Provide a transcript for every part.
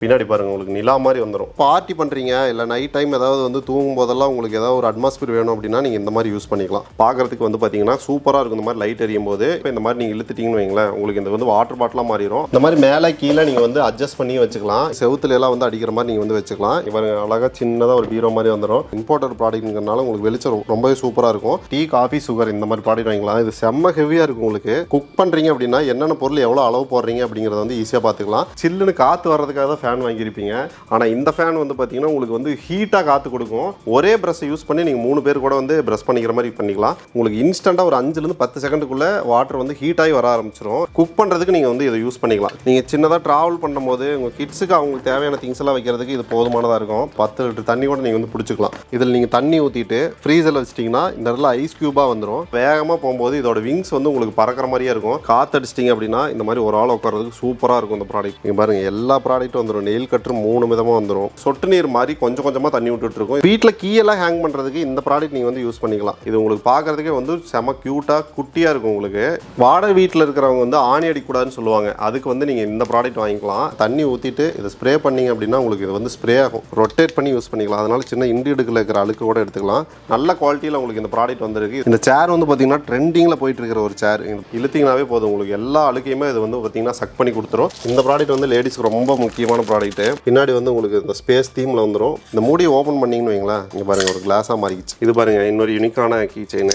பின்னாடி பாருங்கள் உங்களுக்கு நிலா மாதிரி வந்துடும். பார்ட்டி பண்ணுறீங்க இல்லை நைட் டைம் ஏதாவது வந்து தூங்கும் போதெல்லாம் உங்களுக்கு ஏதாவது ஒரு அட்மாஸ்பியர் வேணும் அப்படின்னா நீங்கள் இந்த மாதிரி யூஸ் பண்ணிக்கலாம். பார்க்குறதுக்கு வந்து பார்த்தீங்கன்னா சூப்பராக இருக்கும். இந்த மாதிரி லைட் எரியும் போது இப்போ இந்த மாதிரி நீங்கள் இழுத்துட்டீங்கன்னு வைங்களேன், உங்களுக்கு இந்த வந்து வாட்டர் பாட்டிலாக மாறிடும். இந்த மாதிரி மேலே கீழே நீங்கள் வந்து அட்ஜஸ்ட் பண்ணி வச்சுக்கலாம். செவுத்துல எல்லாம் வந்து அடிக்கிற மாதிரி நீங்கள் வந்து வச்சுக்கலாம். இவங்க அழகாக சின்னதாக ஒரு பீரோ மாதிரி வந்துடும். இம்போர்ட்டர் ப்ராடக்ட்ங்கிறனால உங்களுக்கு வெளிச்சம் ரொம்பவே சூப்பராக இருக்கும். டீ, காஃபி, சுகர் இந்த மாதிரி ப்ராடக்ட் வாங்கிக்கலாம். இது செம்ம ஹெவியாக இருக்கும். உங்களுக்கு குக் பண்ணுறீங்க அப்படின்னா என்னென்ன பொருள் எவ்வளோ அளவு போடுறீங்க அப்படிங்கிறத வந்து ஈஸியாக பார்த்துக்கலாம். சில்லுன்னு காற்று வர்றதுக்காக தான் ஃபேன் வாங்கியிருப்பீங்க. ஆனால் இந்த ஃபேன் வந்து பார்த்தீங்கன்னா உங்களுக்கு வந்து ஹீட்டாக காற்று கொடுக்கும். ஒரே ப்ரஷ் யூஸ் பண்ணி நீங்கள் 3 பேர் கூட வந்து ப்ரஷ் பண்ணிக்கிற மாதிரி பண்ணிக்கலாம். உங்களுக்கு இன்ஸ்டண்ட்டாக ஒரு 5லேருந்து 10 செகண்டுக்குள்ளே வாட்டர் வந்து ஹீட்டாகி வர ஆரம்பிச்சிடும். குக் பண்ணுறதுக்கு நீங்கள் வந்து இதை யூஸ் பண்ணிக்கலாம். நீங்கள் சின்னதாக ட்ராவல் பண்ணும்போது உங்கள் கிட்ஸுக்கு அவங்களுக்கு தேவையான திங்ஸ் எல்லாம் வைக்கிறதுக்கு இது போதுமானதாக இருக்கும். 10 லிட்டர் தண்ணி கூட நீங்கள் வந்து பிடிச்சிக்கலாம். இதில் நீங்கள் தண்ணி ஊற்றிட்டு ஃப்ரீசரில் வச்சிட்டிங்கன்னா இந்த இடத்துல ஐஸ் க்யூபாக வந்துடும். வேகமாக போகும்போது இதோட விங்ஸ் வந்து உங்களுக்கு பறக்கிற மாதிரியே இருக்கும். காற்று அடிச்சிட்டிங்க அப்படின்னா இந்த மாதிரி ஒரு ஆள் உட்காரதுக்கு சூப்பராக இருக்கும். இந்த ப்ராடக்ட் நீங்கள் பாருங்கள், எல்லா ப்ராடக்ட்டும் வந்துடும். நெயில் கட்டர் 3 விதமாக வந்துடும். சொட்டு நீர் மாதிரி கொஞ்சம் கொஞ்சமாக தண்ணி விட்டுட்டு இருக்கும். வீட்டில் கீயெல்லாம் ஹேங் பண்ணுறதுக்கு இந்த ப்ராடக்ட் நீங்கள் வந்து யூஸ் பண்ணிக்கலாம். இது உங்களுக்கு பார்க்கறதுக்கே வந்து செம க்யூட்டாக குட்டியாக இருக்கும். உங்களுக்கு வாடகை வீட்டில் இருக்கிறவங்க வந்து ஆணி அடிக்கூடாதுன்னு சொல்லுவாங்க. அதுக்கு வந்து நீங்கள் இந்த ப்ராடக்ட் வாங்கிக்கலாம். தண்ணி ஊற்றிட்டு இதை ஸ்ப்ரே பண்ணிங்க அப்படின்னா உங்களுக்கு இது வந்து ஸ்ப்ரே ஆகும். ரொட்டேட் பண்ணி யூஸ் பண்ணிக்கலாம். அதனால சின்ன இண்டியடுக்கில் இருக்கிற அழுக்கு கூட எடுத்துக்கலாம். நல்ல குவாலிட்டியில் உங்களுக்கு இந்த ப்ராடக்ட் வந்துருக்கு. இந்த சேர் வந்து பார்த்தீங்கன்னா ட்ரெண்டிங்கில் போயிட்டு இருக்கிற ஒரு சேர். இழுத்தீங்கன்னாவே போதும், உங்களுக்கு எல்லா அழுக்கையுமே இது வந்து பார்த்தீங்கன்னா சக் பண்ணி கொடுத்துரும். இந்த ப்ராடக்ட் வந்து லேடிஸ்க்கு ரொம்ப முக்கியமான ப்ராடக்ட். பின்னாடி வந்து உங்களுக்கு இந்த ஸ்பேஸ் தீமில் வந்துடும். இந்த மூடியை ஓப்பன் பண்ணிங்கன்னு வைங்களேன், இங்கே பாருங்கள் ஒரு கிளாஸாக மாறிக்கிச்சு. இது பாருங்கள் இன்னொரு யூனிக்கான கீ செயின்.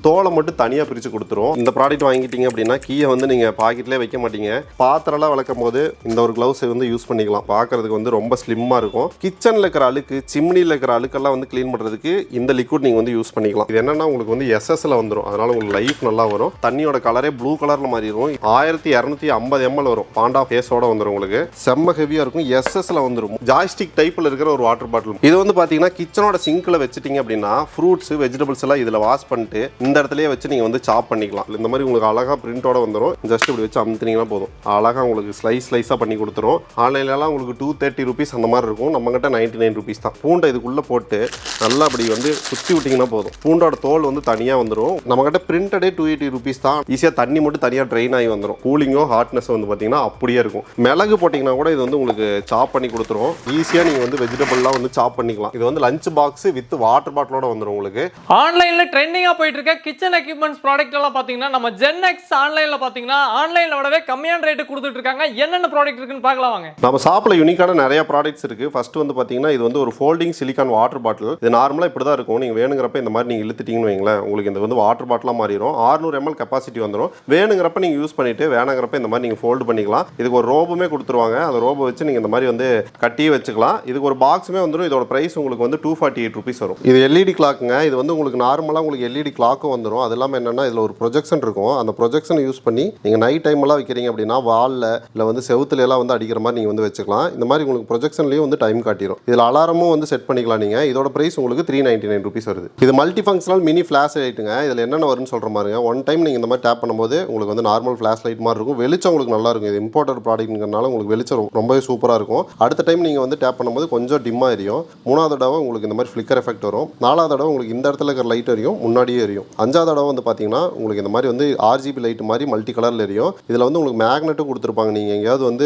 தோலை மட்டும் தனியாக பிரித்து கொடுத்துரும். இந்த ப்ராடக்ட் வாங்கிட்டீங்க அப்படின்னா கீயை வந்து நீங்கள் பாக்கெட்லேயே வைக்க மாட்டீங்க. பாத்திரம்லாம் விளக்கும் போது இந்த ஒரு க்ளவுஸை வந்து யூஸ் பண்ணிக்கலாம். பார்க்கறதுக்கு வந்து ரொம்ப ஸ்லிம்மாக இருக்கும். கிச்சனில் இருக்கிற அழுக்கு, சிம்னியில் இருக்கிற அழுக்கெல்லாம் வந்து க்ளீன் பண்ணுறதுக்கு இந்த லிக்விட் நீங்கள் வந்து யூஸ் பண்ணிக்கலாம். இது என்னன்னா உங்களுக்கு வந்து எஸ்எஸ்ல வந்துடும். அதனால் உங்களுக்கு லைஃப் நல்லா வரும். தண்ணியோட கலரே ப்ளூ கலரில் மாறிடும். 1250 ml வரும். பாண்டா ஃபேஸோட வந்துடும். உங்களுக்கு செம்ம ஹெவியாக இருக்கும். எஸ்எஸ்ல வந்துடும். ஜாய்ஸ்டிக் டைப்பில் இருக்கிற ஒரு வாட்டர் பாட்டில். இது வந்து பார்த்தீங்கன்னா கிச்சனோட சிங்கில் வச்சுட்டீங்க அப்படின்னா ஃப்ரூட்ஸ், வெஜிடபிள்ஸ் எல்லாம் இதில் வாஷ் பண்ணிட்டு இந்த இடத்துலயே வச்சு நீங்கள் வந்து சாப் பண்ணிக்கலாம். இந்த மாதிரி உங்களுக்கு அழகாக பிரிண்டோட வந்துடும். ஜஸ்ட் இப்படி வச்சு அமுத்தினீங்கன்னா போதும், அழகாக உங்களுக்கு ஸ்லைஸாக பண்ணி கொடுத்துரும். ஆன்லைன்லலாம் உங்களுக்கு 230 rupees அந்த மாதிரி இருக்கும். நம்மகிட்ட 99 rupees தான். பூண்டை இதுக்குள்ளே போட்டு நல்லா அப்படி வந்து சுற்றி விட்டிங்கன்னா போதும். பூண்டோட தோல் வந்து தனியாக வந்துடும். நம்மகிட்ட பிரிண்டடே 280 rupees தான். ஈஸியாக தண்ணி மட்டும் தனியாக ட்ரெயின் ஆகி வந்துடும். கூலிங்கோ ஹாட்னஸ் வந்து பார்த்தீங்கன்னா அப்படியே இருக்கும். மிளகு போட்டிங்கன்னா கூட இது வந்து உங்களுக்கு சாப் பண்ணி கொடுத்துரும். ஈஸியாக நீங்கள் வந்து வெஜிடபிள்லாம் வந்து சாப் பண்ணிக்கலாம். இது வந்து லஞ்ச் பாக்ஸ் வித் வாட்டர் பாட்டிலோட வந்துடும். உங்களுக்கு ஆன்லைனில் ட்ரெண்டிங்காக போயிட்டு இருக்க கிச்சன் எக்யூப்மெண்ட்ஸ் ப்ராடக்ட் எல்லாம் பாத்தீங்கன்னா நம்ம ஜென்எக்ஸ் ஆன்லைன்ல பாத்தீங்கன்னா ஆன்லைன்ல விடவே கம்மியான ரேட்டு கொடுத்துட்டு இருக்காங்க. என்னென்ன ப்ராடக்ட் இருக்குன்னு பார்க்கலாம் வாங்க. நம்ம ஷாப்ல யூனிக்கான நிறைய ப்ராடக்ட்ஸ் இருக்கு. ஃபர்ஸ்ட் வந்து பாத்தீங்கன்னா இது வந்து ஒரு ஃபோல்டிங் சிலிக்கான் வாட்டர் பாட்டில். இது நார்மலா இப்படி தான் இருக்கும். நீங்க வேணுங்கிறப்ப இந்த மாதிரி நீங்க இழுத்துட்டீங்கன்னு வைங்களேன், உங்களுக்கு இந்த வந்து வாட்டர் பாட்டிலா மாறிடும். 600 ml கெப்பாசிட்டி வந்துடும். வேணுங்கிறப்ப நீங்க யூஸ் பண்ணிட்டு வேணுங்கிறப்ப இந்த மாதிரி நீங்க ஃபோல்டு பண்ணிக்கலாம். இதுக்கு ஒரு ரோபுமே கொடுத்துருவாங்க. அந்த ரோபை வச்சு நீங்க இந்த மாதிரி வந்து கட்டி வச்சுக்கலாம். இதுக்கு ஒரு பாக்ஸுமே வந்துடும். இதோட பிரைஸ் உங்களுக்கு வந்து 248 rupees வரும். இது எல்இடி கிளாக்குங்க. இது வந்து உங்களுக்கு நார்மலா உங்களுக்கு எல்இடி கிளாக்கும் வந்துடும். அது இல்லாமல் என்னன்னா இதில் ஒரு ப்ரொஜெக்ஷன் இருக்கும். அந்த ப்ரொஜெக்ஷனை யூஸ் பண்ணி நீங்கள் நைட் டைம் எல்லாம் வைக்கிறீங்க அப்படின்னா வாலில் இல்லை வந்து செவுத்துல எல்லாம் வந்து அடிக்கிற மாதிரி நீங்கள் வந்து வச்சுக்கலாம். இந்த மாதிரி உங்களுக்கு ப்ரொஜெக்ஷன்லேயும் வந்து டைம் காட்டிடும். இதில் அலாரமும் வந்து செட் பண்ணிக்கலாம். நீங்கள் இதோட பிரைஸ் உங்களுக்கு 399 rupees வருது. இது மல்டி ஃபங்க்ஷனல் மினி ஃபிளாஷ் லைட்டுங்க. இதில் என்னென்ன வரும்னு சொல்கிற மாதிரிங்க, ஒன் டைம் நீங்கள் இந்த மாதிரி டேப் பண்ணும்போது உங்களுக்கு வந்து நார்மல் ஃபிளாஷ் லைட் மாதிரி இருக்கும். வெளிச்சம் உங்களுக்கு நல்லா இருக்கும். இது இம்போர்ட்டட் ப்ராடக்ட்ங்கிறனால உங்களுக்கு வெளிச்சம் ரொம்பவே சூப்பராக இருக்கும். அடுத்த டைம் நீங்கள் வந்து டேப் பண்ணும்போது கொஞ்சம் டிம்மாக எரியும். 3வது தடவை உங்களுக்கு இந்த மாதிரி ஃப்ளிக்கர் எஃபெக்ட் வரும். 4வது தடவை உங்களுக்கு இந்த இடத்துல இருக்கிற லைட் எரியும், முன்னாடியே எரியும். 5வது தடவை வந்து பார்த்தீங்கன்னா உங்களுக்கு இந்த மாதிரி வந்து RGB லைட் மாதிரி மல்டி கலரில் எரியும். இதில் வந்து உங்களுக்கு மேக்னெட்டும் கொடுத்துருப்பாங்க. நீங்கள் எங்கேயாவது வந்து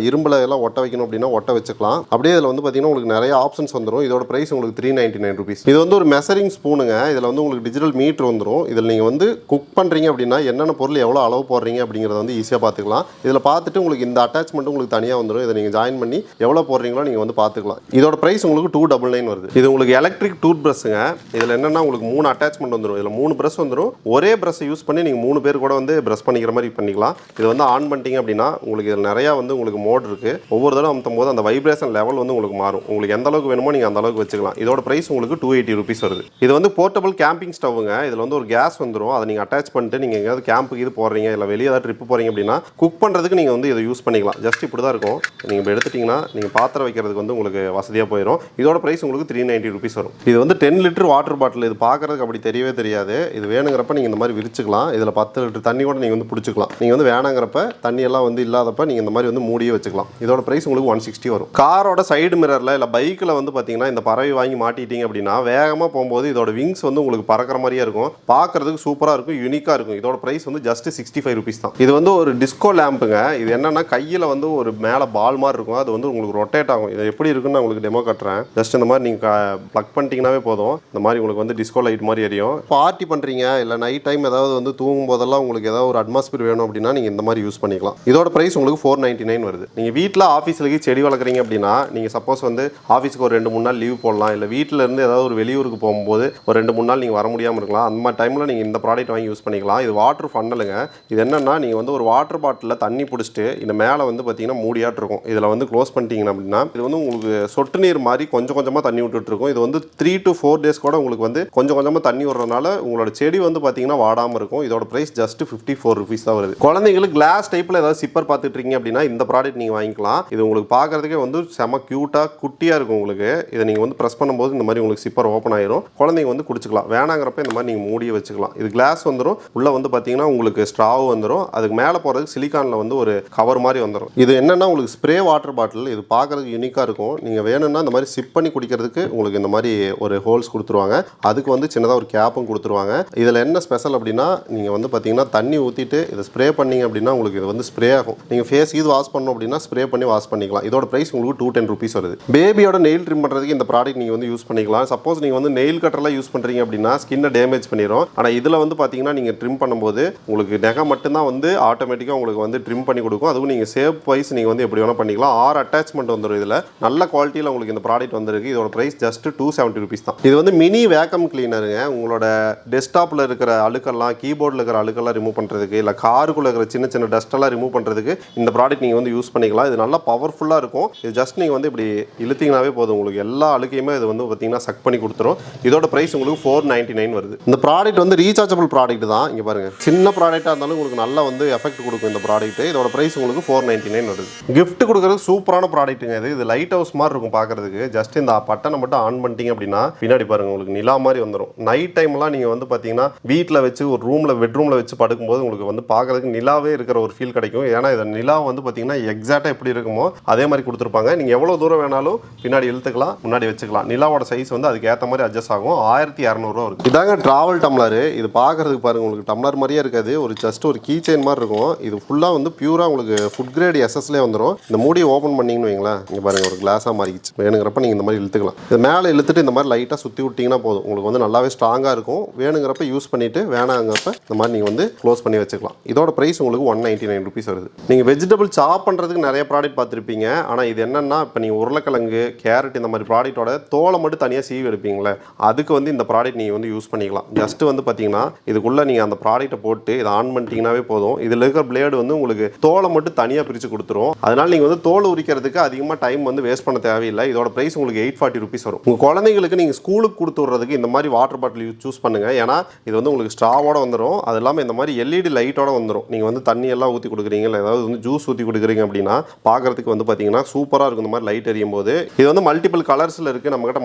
இரும்பில் எல்லாம் ஒட்ட வைக்கணும் அப்படின்னா ஒட்ட வச்சுக்கலாம். அப்படியே இதில் வந்து பார்த்தீங்கன்னா உங்களுக்கு நிறைய ஆப்ஷன்ஸ் வந்துடும். இதோட பிரைஸ் உங்களுக்கு 399 rupees. இது வந்து ஒரு மெஷரிங் ஸ்பூனுங்க. இதில் வந்து உங்களுக்கு டிஜிட்டல் மீட்டர் வந்துடும். இதில் நீங்கள் வந்து குக் பண்ணுறீங்க அப்படின்னா என்னென்ன பொருள் எவ்வளோ அளவு போடுறீங்க அப்படிங்கிறத வந்து ஈஸியாக பார்த்துக்கலாம். இதில் பார்த்துட்டு உங்களுக்கு இந்த அட்டாச்மெண்ட் உங்களுக்கு தனியாக வந்துடும். இதை நீங்கள் ஜாயின் பண்ணி எவ்வளோ போடுறீங்களோ நீங்கள் வந்து பார்த்துக்கலாம். இதோட பிரைஸ் உங்களுக்கு 299 வருது. இது உங்களுக்கு எலக்ட்ரிக் டூத் பிரஷ்ங்க. இதில் என்னென்னா உங்களுக்கு 3 அட்டாச்மெண்ட் வந்துடும். இதில் 3 பிரஷ் வந்துடும். ஒரே பிரஷ் யூஸ் பண்ணி நீங்கள் 3 பேர் கூட வந்து பிரஷ் பண்ணிக்கிற மாதிரி பண்ணிக்கலாம். இது வந்து ஆன் பண்ணிட்டீங்க அப்படின்னா உங்களுக்கு இதில் நிறையா வந்து உங்களுக்கு மோட் இருக்குது. ஒவ்வொரு தடவை அமுத்தும் போது அந்த வைப்ரேஷன் லெவல் வந்து உங்களுக்கு மாறும். உங்களுக்கு எந்த அளவுக்கு வேணுமோ நீங்கள் அந்த அளவுக்கு வச்சுக்கலாம். இதோட பிரைஸ் உங்களுக்கு 280 rupees வருது. இது வந்து போர்ட்டபிள் கேம்பிங் ஸ்டவ்வுங்க. இதில் வந்து ஒரு கேஸ் வந்துடும். அதை நீங்கள் அட்டாச் பண்ணிட்டு நீங்கள் எங்கேயாவது கேம்புக்கு இது போடுறீங்க இல்லை வெளியே ஏதாவது ட்ரிப்பு போகிறீங்க அப்படின்னா குக் பண்ணுறதுக்கு நீங்கள் வந்து இதை யூஸ் பண்ணிக்கலாம். ஜஸ்ட் இப்படி தான் இருக்கும். நீங்கள் இப்போ எடுத்துட்டிங்கன்னா நீங்கள் பாத்திரம் வைக்கிறதுக்கு வந்து உங்களுக்கு வசதியாக போயிடும். இதோட பிரைஸ் உங்களுக்கு 390 rupees வரும். இது வந்து 10 லிட்டர் வாட்டர் பாட்டில். இது பார்க்குறதுக்கு அப்படி தெரியவே தெரியாது. கிடையாது. இது வேணுங்கிறப்ப நீங்கள் இந்த மாதிரி விரிச்சுக்கலாம். இதில் 10 லிட்டர் தண்ணி கூட நீங்கள் வந்து பிடிச்சிக்கலாம். நீங்கள் வந்து வேணாங்கிறப்ப தண்ணி எல்லாம் வந்து இல்லாதப்ப நீங்கள் இந்த மாதிரி வந்து மூடியே வச்சுக்கலாம். இதோட பிரைஸ் உங்களுக்கு 160 வரும். காரோட சைடு மிரரில் இல்லை பைக்கில் வந்து பார்த்தீங்கன்னா இந்த பறவை வாங்கி மாட்டிட்டீங்க அப்படின்னா வேகமாக போகும்போது இதோட விங்ஸ் வந்து உங்களுக்கு பறக்கிற மாதிரியே இருக்கும். பார்க்கறதுக்கு சூப்பராக இருக்கும், யூனிக்காக இருக்கும். இதோட பிரைஸ் வந்து ஜஸ்ட் 65 ருபீஸ் தான். இது வந்து ஒரு டிஸ்கோ லேம்புங்க. இது என்னன்னா கையில் வந்து ஒரு மேலே பால் மாதிரி இருக்கும். அது வந்து உங்களுக்கு ரொட்டேட் ஆகும். இது எப்படி இருக்குன்னு நான் உங்களுக்கு டெமோ காட்டுறேன். ஜஸ்ட் இந்த மாதிரி நீங்கள் ப்ளக் பண்ணிட்டீங்கன்னாவே போதும். இந்த மாதிரி உங்களுக்கு வந்து டிஸ்கோ லைட் மாதிரி எரியும். பார்ட்டி பண்ணுறீங்க இல்லை நைட் டைம் ஏதாவது வந்து தூங்கும் போதெல்லாம் உங்களுக்கு ஏதாவது ஒரு அட்மாஸ்பியர் வேணும் அப்படின்னா நீங்கள் இந்த மாதிரி யூஸ் பண்ணிக்கலாம். இதோட பிரைஸ் உங்களுக்கு 499 வருது. நீங்கள் வீட்டில் ஆஃபீஸில் செடி வளர்க்குறீங்க அப்படின்னா நீங்கள் சப்போஸ் வந்து ஆஃபீஸுக்கு ஒரு 2-3 நாள் லீவ் போடலாம். இல்லை வீட்டில் இருந்து ஏதாவது ஒரு வெளியூருக்கு போகும்போது ஒரு 2-3 நாள் நீங்கள் வர முடியாமல் இருக்கலாம். அந்த மாதிரி டைமில் நீங்கள் இந்த ப்ராடக்ட் வாங்கி யூஸ் பண்ணிக்கலாம். இது வாட்டர் ஃபன்னலுங்க. இது என்னன்னா நீங்கள் வந்து ஒரு வாட்டர் பாட்டிலில் தண்ணி பிடிச்சிட்டு இந்த மேலே வந்து பார்த்தீங்கன்னா மூடியாட்டு இருக்கும். இதில் வந்து க்ளோஸ் பண்ணிட்டீங்கன்னா அப்படின்னா இது வந்து உங்களுக்கு சொட்டு நீர் மாதிரி கொஞ்சம் கொஞ்சமாக தண்ணி விட்டுட்டு இருக்கும். இது வந்து 3 to 4 days கூட உங்களுக்கு வந்து கொஞ்சம் கொஞ்சமாக தண்ணி விடுறதுனால உங்களோட செடி வந்து பார்த்தீங்கன்னா வாடாமல் இருக்கும். இதோட பிரைஸ் ஜஸ்ட் 54 ருபீஸ் தான் வருது. குழந்தைங்களுக்கு கிளாஸ் டைப்பில் ஏதாவது சிப்பர் பார்த்துட்டு இருக்கீங்க அப்படின்னா இந்த ப்ராடக்ட் நீங்கள் வாங்கிக்கலாம். இது உங்களுக்கு பார்க்கறதுக்கே வந்து செம க்யூட்டாக குட்டியாக இருக்கும். உங்களுக்கு இதை நீங்கள் வந்து ப்ரெஸ் பண்ணும்போது இந்த மாதிரி உங்களுக்கு சிப்பர் ஓப்பன் ஆயிரும். குழந்தைங்க வந்து குடிச்சிக்கலாம். வேணாங்கிறப்ப இந்த மாதிரி நீங்கள் மூடியை வச்சுக்கலாம். இது கிளாஸ் வந்துடும். உள்ளே வந்து பார்த்தீங்கன்னா உங்களுக்கு ஸ்ட்ராவ் வந்துடும். அதுக்கு மேலே போகிறதுக்கு சிலிக்கானில் வந்து ஒரு கவர் மாதிரி வந்துடும். இது என்னன்னா உங்களுக்கு ஸ்ப்ரே வாட்டர் பாட்டில். இது பார்க்கறதுக்கு யூனிக்காக இருக்கும். நீங்கள் வேணும்னா இந்த மாதிரி சிப் பண்ணி குடிக்கிறதுக்கு உங்களுக்கு இந்த மாதிரி ஒரு ஹோல்ஸ் கொடுத்துருவாங்க. அதுக்கு வந்து சின்னதாக ஒரு கேப்பும் கொடுத்துருவாங்க. இதில் என்ன ஸ்பெஷல் அப்படின்னா நீங்கள் வந்து பார்த்தீங்கன்னா தண்ணி ஊற்றிட்டு இதை ஸ்ப்ரே பண்ணீங்க அப்படின்னா உங்களுக்கு இது வந்து ஸ்ப்ரே ஆகும். நீங்கள் ஃபேஸ் இது வாஷ் பண்ணணும் அப்படின்னா ஸ்ப்ரே பண்ணி வாஷ் பண்ணிக்கலாம். இதோட பிரைஸ் உங்களுக்கு 210 ருபீஸ் வருது. பேபியோட நெயில் ட்ரிம் பண்ணுறதுக்கு இந்த ப்ராடக்ட் நீங்கள் வந்து யூஸ் பண்ணிக்கலாம். சப்போஸ் நீங்கள் வந்து நெயில் கட்டரெல்லாம் யூஸ் பண்ணுறீங்க அப்படின்னா ஸ்கின்னை டேமேஜ் பண்ணிடும். ஆனால் இதில் வந்து பார்த்தீங்கன்னா நீங்கள் ட்ரிம் பண்ணும்போது உங்களுக்கு நகை மட்டும்தான் வந்து ஆட்டோமேட்டிக்காக உங்களுக்கு வந்து ட்ரிம் பண்ணி கொடுக்கும். அதுவும் நீங்கள் ஷேப் வைஸ் நீங்கள் வந்து எப்படி வேணால் பண்ணிக்கலாம். 6 அட்டாச்மெண்ட் வந்துடும். இதில் நல்ல குவாலிட்டியில் உங்களுக்கு இந்த ப்ராடக்ட் வந்துருக்கு. இதோட பிரைஸ் ஜஸ்ட் 270 ருபீஸ் தான். இது வந்து மினி வேக்கம் கிளீனருங்க. உங்களோட டெஸ்க்டாப்பில் இருக்கிற அழுக்கெல்லாம், கீபோர்டில் இருக்கிற அழுக்கெல்லாம் ரிமூவ் பண்ணுறதுக்கு, இல்லை காருக்குள்ளே இருக்கிற சின்ன சின்ன டஸ்ட்டெல்லாம் ரிமூவ் பண்ணுறதுக்கு இந்த ப்ராடக்ட் நீங்கள் வந்து யூஸ் பண்ணிக்கலாம். இது நல்லா பவர்ஃபுல்லாக இருக்கும். இது ஜஸ்ட் நீங்கள் வந்து இப்படி இழுத்தீங்கன்னாவே போதும். உங்களுக்கு எல்லா அழுக்கையுமே இது வந்து பார்த்தீங்கன்னா சக் பண்ணி கொடுத்துரும். இதோட பிரைஸ் உங்களுக்கு 499 வருது. இந்த ப்ராடக்ட் வந்து ரீசார்ஜபிள் ப்ராடக்ட் தான். இங்கே பாருங்கள், சின்ன ப்ராடக்டாக இருந்தாலும் உங்களுக்கு நல்லா வந்து எஃபெக்ட் கொடுக்கும் இந்த ப்ராடக்ட். இதோட பிரைஸ் உங்களுக்கு 499 வருது. கிஃப்ட் கொடுக்குறது சூப்பரான ப்ராடக்ட்டுங்க. இது லைட் ஹவுஸ் மாதிரி இருக்கும் பார்க்கறதுக்கு. ஜஸ்ட் இந்த பட்டனை மட்டும் ஆன் பண்ணிட்டீங்க அப்படின்னா பின்னாடி பாருங்க உங்களுக்கு நிலா மாதிரி வந்துடும். நைட் டைம்லாம் நீங்கள் வந்து பார்த்தீங்கன்னா வீட்டில் வச்சு ஒரு ரூமில் பெட்ரூமில் வச்சு படுக்கும்போது உங்களுக்கு வந்து பார்க்கறதுக்கு நிலாவே இருக்கிற ஒரு ஃபீல் கிடைக்கும். ஏன்னா இதை நிலா வந்து பார்த்தீங்கன்னா எக்ஸாக்டாக எப்படி இருக்குமோ அதே மாதிரி கொடுத்துருப்பாங்க. நீங்கள் எவ்வளோ தூரம் வேணாலும் பின்னாடி இழுத்துக்கலாம், முன்னாடி வச்சுக்கலாம். நிலாவோட சைஸ் வந்து அதுக்கு ஏற்ற மாதிரி அட்ஜஸ்ட் ஆகும். 1200 ரூபா இருக்குது. இதாங்க டிராவல் டம்ளர். இது பார்க்கறதுக்கு பாருங்க உங்களுக்கு டம்ளர் மாதிரியே இருக்காது. ஒரு ஜஸ்ட் ஒரு கீ செயின் மாதிரி இருக்கும். இது ஃபுல்லாக வந்து பியூரா உங்களுக்கு ஃபுட் கிரேட் எஸ்எஸ்லேயே வந்துடும். இந்த மூடியை ஓப்பன் பண்ணிங்கன்னு வைங்களேன், இங்கே பாருங்க ஒரு கிளாஸாக மாறிக்கிச்சு. வேணுங்கிறப்ப நீங்கள் இந்த மாதிரி இழுத்துக்கலாம். இது மேலே இழுத்துட்டு இந்த மாதிரி லைட்டாக சுற்றி விட்டிங்கன்னா போதும். உங்களுக்கு வந்து நல்லாவே ஸ்ட்ராங்காக இருக்கும். வேணுங்கிறப்ப யூஸ் பண்ணிவிட்டு வேணாங்கிறப்ப இந்த மாதிரி நீங்கள் வந்து க்ளோஸ் பண்ணி வச்சுக்கலாம். இதோட ப்ரைஸ் உங்களுக்கு 199 ருபீஸ் வருது. நீங்கள் வெஜிடபிள் சாப் பண்ணுறதுக்கு நிறைய ப்ராடக்ட் பார்த்துருப்பீங்க. ஆனால் இது என்னென்னா இப்போ நீங்கள் உருளைக்கிழங்கு, கேரட் இந்த மாதிரி ப்ராடக்ட்டோட தோலை மட்டும் தனியாக சீவி எடுப்பீங்களே, அதுக்கு வந்து இந்த ப்ராடக்ட் நீங்கள் வந்து யூஸ் பண்ணிக்கலாம். ஜஸ்ட் வந்து பார்த்தீங்கன்னா இதுக்குள்ளே நீங்கள் அந்த ப்ராடக்ட்டை போட்டு இதை ஆன் பண்ணிட்டீங்கன்னாவே போதும். இதில் இருக்கிற பிளேடு வந்து உங்களுக்கு தோலை மட்டும் தனியாக பிரித்து கொடுத்துரும். அதனால நீங்கள் வந்து தோல் உரிக்கிறதுக்கு அதிகமாக டைம் வந்து வேஸ்ட் பண்ண தேவையில்லை. இதோட பிரைஸ் உங்களுக்கு 840 ருபீஸ் வரும். உங்கள் குழந்தைங்களுக்கு நீங்கள் ஸ்கூலுக்கு கொடுத்து விடுறதுக்கு இந்த மாதிரி வாட்டர் பாட்டில் சூஸ் பண்ணுங்கள். ஏன்னா இது வந்து உங்களுக்கு ஸ்ட்ராவோட வந்துடும். அது இல்லாமல் இந்த மாதிரி எல்இடி லைட்டோட வந்துடும். நீங்கள் வந்து தண்ணி எல்லாம் ஊற்றி கொடுக்குறீங்க, இல்லை ஏதாவது வந்து ஜூஸ் ஊற்றி கொடுக்குறீங்க அப்படின்னா பார்க்கறதுக்கு வந்து பார்த்தீங்கன்னா சூப்பராக இருக்கும். இந்த மாதிரி லைட் எரியும் போது இது வந்து மல்டிபிள் கலர்ஸில் இருக்குது. நம்மகிட்ட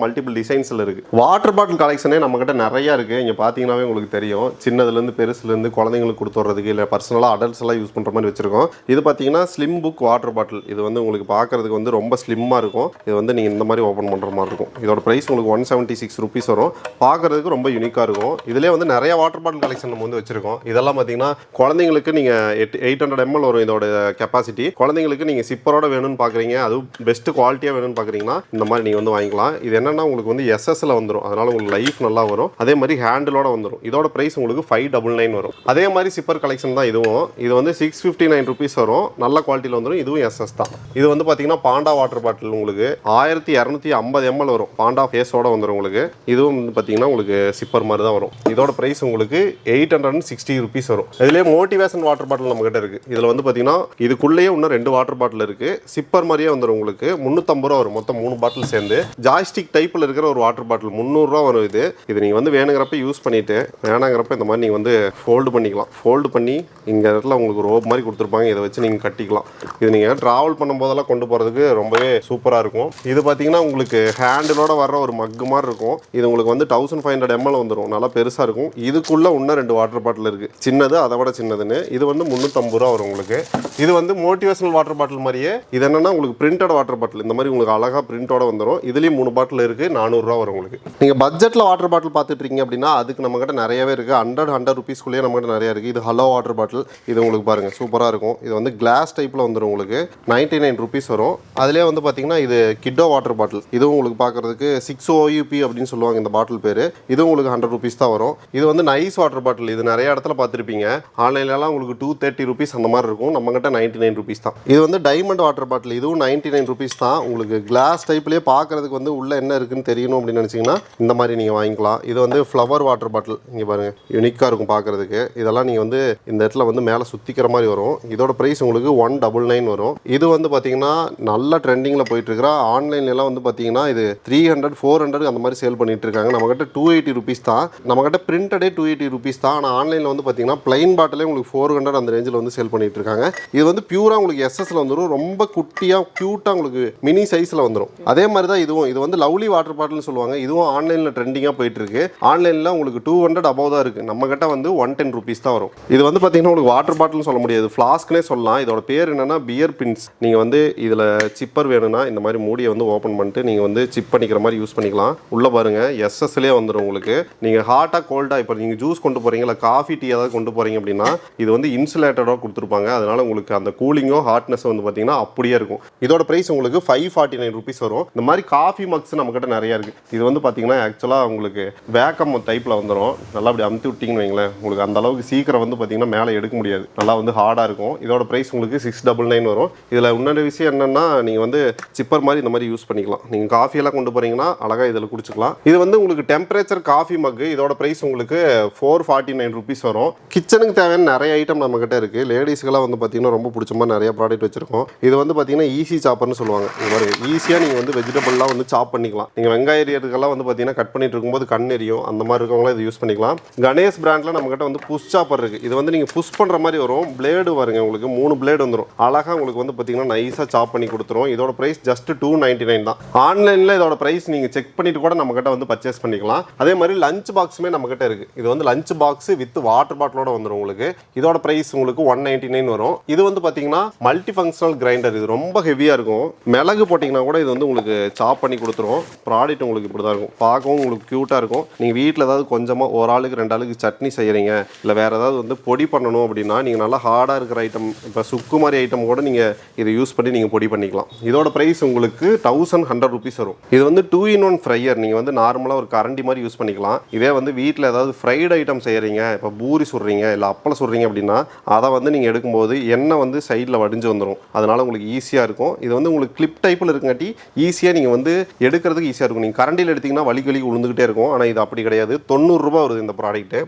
மல்டிபிள் டிசைன்ஸில் இருக்குது. வாட்டர் பாட்டில் கலெக்ஷனே நம்மகிட்ட நிறையா இருக்குது. இங்கே பார்த்தீங்கன்னாவே உங்களுக்கு தெரியும். சின்னதுலேருந்து பெருசுலேருந்து குழந்தைங்களுக்கு கொடுத்து விடுறதுக்கு, இல்லை பர்சனலாக அடல்ட்ஸ் எல்லாம் யூஸ் பண்ணுற மாதிரி வச்சிருக்கோம். இது பார்த்தீங்கன்னா ஸ்லிம் புக் வாட்டர் பாட்டில். இது வந்து உங்களுக்கு பார்க்கறதுக்கு வந்து ரொம்ப ஸ்லிம்மாக இருக்கும். இது வந்து நீங்கள் இந்த மாதிரி ஓப்பன் பண்ணுற மாதிரி இருக்கும். இதோட ப்ரைஸ் உங்களுக்கு 176 ருபீஸ் வரும். பார்க்கறதுக்கு ரொம்ப யூனிக்காக இருக்கும். இதிலே வந்து நிறைய வாட்டர் பாட்டில் கலெக்ஷன் நம்ம வந்து வச்சிருக்கோம். இதெல்லாம் பார்த்தீங்கன்னா குழந்தைங்களுக்கு நீங்கள் 800 ml வரும் இதோட கெப்பாசிட்டி. குழந்தைங்களுக்கு நீங்கள் சிப்பரோட வேணும்னு பார்க்குறீங்க, அதுவும் பெஸ்ட் குவாலிட்டியாக வேணும்னு பார்க்குறீங்கன்னா இந்த மாதிரி நீங்கள் வந்து வாங்கிக்கலாம். இது என்னன்னா உங்களுக்கு வந்து எஸ்எஸ்ல வந்துடும். அதனால உங்களுக்கு லைஃப் நல்லா வரும். அதே மாதிரி ஹேண்டிலோட வந்துடும். இதோட ப்ரைஸ் உங்களுக்கு 599 வரும். அதே மாதிரி சிப்பர் கலெக்ஷன் தான் இதுவும். இது வந்து 659 ருபீஸ் வரும். நல்ல குவாலிட்டியில் வந்துடும். இதுவும் எஸ்எஸ் தான். இது வந்து பார்த்தீங்கன்னா பாண்டா வாட்டர் பாட்டில் உங்களுக்கு 1250 ml வரும். பாண்டா ஃபேஸோட வந்துடும் உங்களுக்கு. இதுவும் வந்து பார்த்தீங்கன்னா உங்களுக்கு சிப்பர் மாதிரி தான் வரும். இதோட ப்ரைஸ் உங்களுக்கு 860 ருபீஸ் வரும். இதுலேயே மோட்டிவேஷன் வாட்டர் பாட்டில் நம்ம கிட்ட இருக்கு. இதில் வந்து பார்த்தீங்கன்னா இதுக்குள்ளேயே இன்னும் 2 வாட்டர் பாட்டில் இருக்கு. சிப்பர் மாதிரியே வந்துடும் உங்களுக்கு. 350 ரூபா வரும். மொத்தம் 3 பாட்டில் சேர்ந்து ஜாய்ஸ்டிக் டைப்பில் இருக்கிற ஒரு வாட்டர் பாட்டில் 300 ரூபா வரும். இது நீங்கள் வந்து வேணுங்கிறப்ப யூஸ் பண்ணிட்டு வேணாங்கிறப்ப இந்த மாதிரி நீங்கள் வந்து ஃபோல்டு பண்ணிக்கலாம். ஃபோல்டு பண்ணி இங்கே இடத்துல உங்களுக்கு ரோப் மாதிரி கொடுத்துருப்பாங்க. இதை வச்சு நீங்கள் கட்டிக்கலாம். இது நீங்கள் ட்ராவல் பண்ணும்போதெல்லாம் கொண்டு போகிறதுக்கு ரொம்பவே சூப்பராக இருக்கும். இது பார்த்தீங்கன்னா உங்களுக்கு ஹேண்டிலோட வர்ற ஒரு மக்கு மாதிரி இருக்கும். இது உங்களுக்கு வந்து 1500 ml வந்துடும். நல்லா பெருசாக இருக்கும். இதுக்குள்ளே இன்னும் 2 வாட்டர் பாட்டில் இருக்குது, சின்னது அதை விட சின்னதுன்னு. இது வந்து 350 ரூபா வரும் உங்களுக்கு. இது வந்து மோட்டிவேஷனல் வாட்டர் பாட்டில் மாதிரியே. இது என்னன்னா உங்களுக்கு பிரிண்டட் வாட்டர் பாட்டில், இந்த மாதிரி உங்களுக்கு அழகாக பிரிண்டோட வந்துடும். இதுலேயும் 3 பாட்டில் இருக்குது, 400 ரூபா வரும் உங்களுக்கு. நீங்கள் பட்ஜெட்டில் வாட்டர் பாட்டில் பார்த்துட்டு இருக்கீங்க அப்படின்னா அதுக்கு நம்மகிட்ட நிறையவே இருக்குது. 100 ருபீஸ்க்குள்ளேயே நம்மகிட்ட நிறைய இருக்குது. இது ஹலோ வாட்டர் பாட்டில், இது உங்களுக்கு பாருங்கள் சூப்பராக இருக்கும். இது வந்து கிளாஸ் டைப்பில் வந்துடும் உங்களுக்கு, 99 ருபீஸ் வரும். அதிலே வந்து பார்த்தீங்கன்னா இது கிட்டோ வாட்டர் பாட்டில், இதுவும் உங்களுக்கு பார்க்குறதுக்கு 6OUP அப்படின்னு சொல்லுவாங்க இந்த பாட்டில் பேர். இது உங்களுக்கு 100 ருபீஸ் தான் வரும். இது வந்து நைஸ் வாட்டர் பாட்டில், இது நிறைய இடத்துல பார்த்துருப்பீங்க. ஆன்லைன்லலாம் உங்களுக்கு 230 ருபீஸ் அந்த மாதிரி இருக்கும், நம்மகிட்ட 99 ருபீஸ் தான். இது வந்து டைமண்ட் வாட்டர் பாட்டில், இதுவும் 99 ருபீஸ் தான். உங்களுக்கு கிளாஸ் டைப்லேயே பார்க்குறதுக்கு வந்து உள்ளே என்ன இருக்குன்னு தெரியணும் அப்படின்னு நினச்சிங்கன்னா இந்த மாதிரி நீங்கள் வாங்கிக்கலாம். இது வந்து ஃப்ளவர் வாட்டர் பாட்டில், இங்கே பாருங்கள் யூனிக்காக இருக்கும் பார்க்குறதுக்கு. இதெல்லாம் நீங்கள் வந்து இந்த இடத்துல வந்து மேலே சுற்றிக்கிற மாதிரி வரும். இதோட ப்ரைஸ் உங்களுக்கு 199 வரும். இது வந்து பார்த்தீங்கன்னா நல்ல ட்ரெண்டிங்கில் போயிட்டுருக்குறா. ஆன்லைன்லாம் வந்து பார்த்தீங்கன்னா இது 300 400 அந்த மாதிரி சேல் பண்ணிட்டு இருக்காங்க. நம்மகிட்ட 280 ருபீஸ் தான். நம்மகிட்ட பிரிண்டடே 280 ருபீஸ் தான். ஆனால் ஆன்லைனில் வந்து பார்த்தீங்கன்னா பிளைன் பாட்டிலே உங்களுக்கு 400 அந்த ரேஞ்சில் வந்து சேல் பண்ணிட்டு இருக்காங்க. இது வந்து பியூராக உங்களுக்கு எஸ்எஸ்ல வந்துடும், ரொம்ப குட்டியாக க்யூட்டாக உங்களுக்கு மினி சைஸில் வந்துடும். அதே மாதிரி தான் இதுவும். இது வந்து லவ்லி வாட்டர் பாட்டில்னு சொல்லுவாங்க. இதுவும் ஆன்லைனில் ட்ரெண்டிங்காக போயிட்டு இருக்கு. ஆன்லைனில் உங்களுக்கு 200 அபவ் தான் இருக்குது, நம்மகிட்ட வந்து 110 ருபீஸ் தான் வரும். இது வந்து பார்த்தீங்கன்னா உங்களுக்கு வாட்டர் பாட்டில்னு சொல்ல முடியாது, ஃப்ளாஸ்க்னே சொல்லலாம். இதோட பேர் என்னன்னா பியர் பின்ஸ். நீங்கள் வந்து இதில் சிப்பர் வேணும்னா இந்த மாதிரி மூடியை வந்து ஓப்பன் பண்ணிட்டு நீங்கள் வந்து சிப் பண்ணிக்கிற மாதிரி யூஸ் பண்ணிக்கலாம். உள்ளே பாருங்கள் எஸ்எஸ்லேயே வந்துடும் உங்களுக்கு. நீங்கள் ஹாட்டாக கோல்டாக இப்போ நீங்கள் ஜூஸ் கொண்டு போகிறீங்க இல்லை காஃபி டீ ஏதாவது கொண்டு போகிறீங்க அப்படின்னா இது வந்து இன்சுலேட்டடாக கொடுத்துருப்பாங்க. அதனால் உங்களுக்கு அந்த கூலிங்கோ ஹாட்னஸ் வந்து பார்த்தீங்கன்னா அப்படியே இருக்கும். இதோட ப்ரைஸ் உங்களுக்கு 549 ருபீஸ் வரும். இந்த மாதிரி காஃபி மக்ஸ் நம்மக்கிட்ட நிறையா இருக்குது. இது வந்து பார்த்தீங்கன்னா ஆக்சுவலாக உங்களுக்கு வேக்கம் டைப்பில் வந்துடும். நல்லா அப்படி அமுத்தி விட்டிங்கன்னு வைங்களேன், உங்களுக்கு அந்த அளவுக்கு சீக்கிரம் வந்து பார்த்தீங்கன்னா மேலே எடுக்க முடியாது, நல்லா வந்து ஹார்டாக இருக்கும். இதோட ப்ரைஸ் உங்களுக்கு 699 வரும். இதில் இன்னொரு விஷயம் என்னென்னா நீங்கள் வந்து சிப்பர் மாதிரி இந்த மாதிரி யூஸ் பண்ணிக்கலாம். நீங்கள் காஃபியெல்லாம் கொண்டு போகிறீங்கன்னா அழகாக இதில் குடிச்சிக்கலாம். இது வந்து உங்களுக்கு டெம்பரேச்சர் காஃபி மக்கு. இதோட ப்ரைஸ் உங்களுக்கு 449 ருபீஸ் வரும். கிச்சனுக்கு தேவையான நிறைய ஐட்டம் நம்மக்கிட்ட இருக்குது. லேடிஸ்க்கெல்லாம் வந்து பார்த்தீங்கன்னா ரொம்ப பிடிச்ச மாதிரி நிறைய ப்ராடக்ட் வச்சிருக்கோம். இது வந்து பார்த்தீங்கன்னா ஈஸி சாப்பர்னு சொல்லுவாங்க. இந்த மாதிரி ஈஸியாக நீங்கள் வந்து வெஜிடபிள்லாம் வந்து சாப் பண்ணிக்கலாம். நீங்கள் வெங்காய எரியறதுக்கெல்லாம் வந்து பார்த்தீங்கன்னா கட் பண்ணிட்டு இருக்கும்போது கண் எரியும், அந்த மாதிரி இருக்கவங்களாம் இது யூஸ் பண்ணிக்கலாம். கணேஷ் பிராண்டில் நம்மக்கிட்ட வந்து புஷ் சாப்பர் இருக்குது. இது வந்து நீங்கள் புஷ் பண்ணுற மாதிரி வரும். பிளேடு பாருங்க, உங்களுக்கு 3 பிளேடு வந்துடும். அழகாக உங்களுக்கு வந்து பார்த்தீங்கன்னா நைஸாக சாப் பண்ணி கொடுத்துரும். இதோட ப்ரைஸ் ஜஸ்ட் 299 தான். ஆன்லைனில் இதோட ப்ரைஸ் நீங்கள் செக் பண்ணிட்டு கூட நம்மக்கிட்ட வந்து பர்ச்சேஸ் பண்ணிக்கலாம். அதே மாதிரி லஞ்ச் பாக்ஸுமே நம்மக்கிட்ட இருக்குது. இது வந்து லஞ்ச் பாக்ஸ் வித் வாட்டர் பாட்டிலோட வந்துடும் உங்களுக்கு. இதோட ப்ரைஸ் உங்களுக்கு 199 வரும். இது வந்து பார்த்தீங்கன்னா மல்டி ஃபங்க்ஷனல் கிரைண்டர். இது ரொம்ப ஹெவியாக இருக்கும். மிளகு போட்டிங்கன்னா கூட இது வந்து உங்களுக்கு சாப் பண்ணி கொடுத்துரும். ப்ராடக்ட் உங்களுக்கு இப்படி தான் இருக்கும். பார்க்கவும் உங்களுக்கு க்யூட்டாக இருக்கும். நீங்கள் வீட்டில் ஏதாவது கொஞ்சமாக ஒரு ஆளுக்கு 2 ஆளுக்கு சட்னி செய்கிறீங்க இல்லை வேறு ஏதாவது வந்து பொடி பண்ணணும் அப்படின்னா நீங்கள் நல்லா ஹார்டாக இருக்கிற ஐட்டம், இப்போ சுக்கு மாதிரி ஐட்டம் கூட நீங்கள் இதை யூஸ் பண்ணி நீங்கள் பொடி பண்ணிக்கலாம். இதோட ப்ரைஸ் உங்களுக்கு 1100 ருபீஸ் வரும். இது வந்து 2-in-1 ஃப்ரையர். நீங்கள் வந்து நார்மலாக ஒரு கரண்டி மாதிரி யூஸ் பண்ணிக்கலாம். இதே வந்து வீட்டில் ஏதாவது ஃப்ரைடு ஐட்டம் செய்கிறீங்க, இப்போ பூரி சுடுறீங்க இல்லை அப்பளம் சுடுறீங்க அப்படின்னா அதை வந்து நீங்கள் எடுக்கும்போது எண்ணெய் வந்து சைடில் வடிஞ்சு வந்துடும். அதனால் உங்களுக்கு ஈஸியாக இருக்கும். இது வந்து உங்களுக்கு கிளிப் டைப்பில் இருக்குங்காட்டி ஈஸியாக நீங்கள் வந்து எடுக்கிறதுக்கு ஈஸியாக இருக்கும். நீங்கள் கரண்டியில் எடுத்திங்கன்னா வலி விழுந்துகிட்டே இருக்கும். ஆனால் இது அப்படி கிடையாது. 90 ரூபா வருது இந்த ப்ராடக்ட்டு.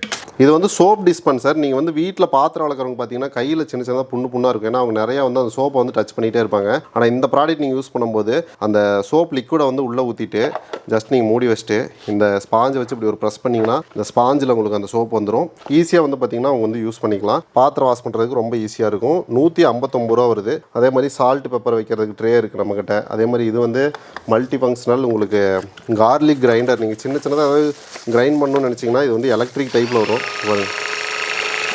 இது வந்து சோப் டிஸ்பென்சர். நீங்கள் வந்து வீட்டில் பாத்திரம் வளர்க்குறவங்க பார்த்தீங்கன்னா கையில் சின்ன சின்னதாக புண்ணாக இருக்கும். ஏன்னா அவங்க நிறையா வந்து அந்த சோப்பை வந்து டச் பண்ணிகிட்டே இருப்பாங்க. ஆனால் இந்த ப்ராடக்ட் நீங்கள் யூஸ் பண்ணும்போது அந்த சோப் லிக்விடை வந்து உள்ளே ஊற்றிட்டு ஜஸ்ட் நீங்கள் மூடி வச்சுட்டு இந்த ஸ்பாஞ்சை வச்சு இப்படி ஒரு ப்ரெஸ் பண்ணிங்கன்னா இந்த ஸ்பாஞ்சில் உங்களுக்கு அந்த சோப் வந்துடும். ஈஸியாக வந்து பார்த்தீங்கன்னா அவங்க வந்து யூஸ் பண்ணிக்கலாம். பாத்திரம் வாஷ் பண்ணுறதுக்கு ரொம்ப ஈஸியாக இருக்கும். 159 ரூபா வருது. அதே மாதிரி சால்ட் பெப்பர் வைக்கிறதுக்கு ட்ரே இருக்குது நம்மக்கிட்ட. அதே மாதிரி இது வந்து மல்டி ஃபங்க்ஷனல் உங்களுக்கு கார்லிக் கிரைண்டர். நீங்கள் சின்ன சின்னதாக அதாவது கிரைண்ட் பண்ணணும்னு நினச்சிங்கன்னா இது வந்து எலக்ட்ரிக் டைப்பில் வரும்.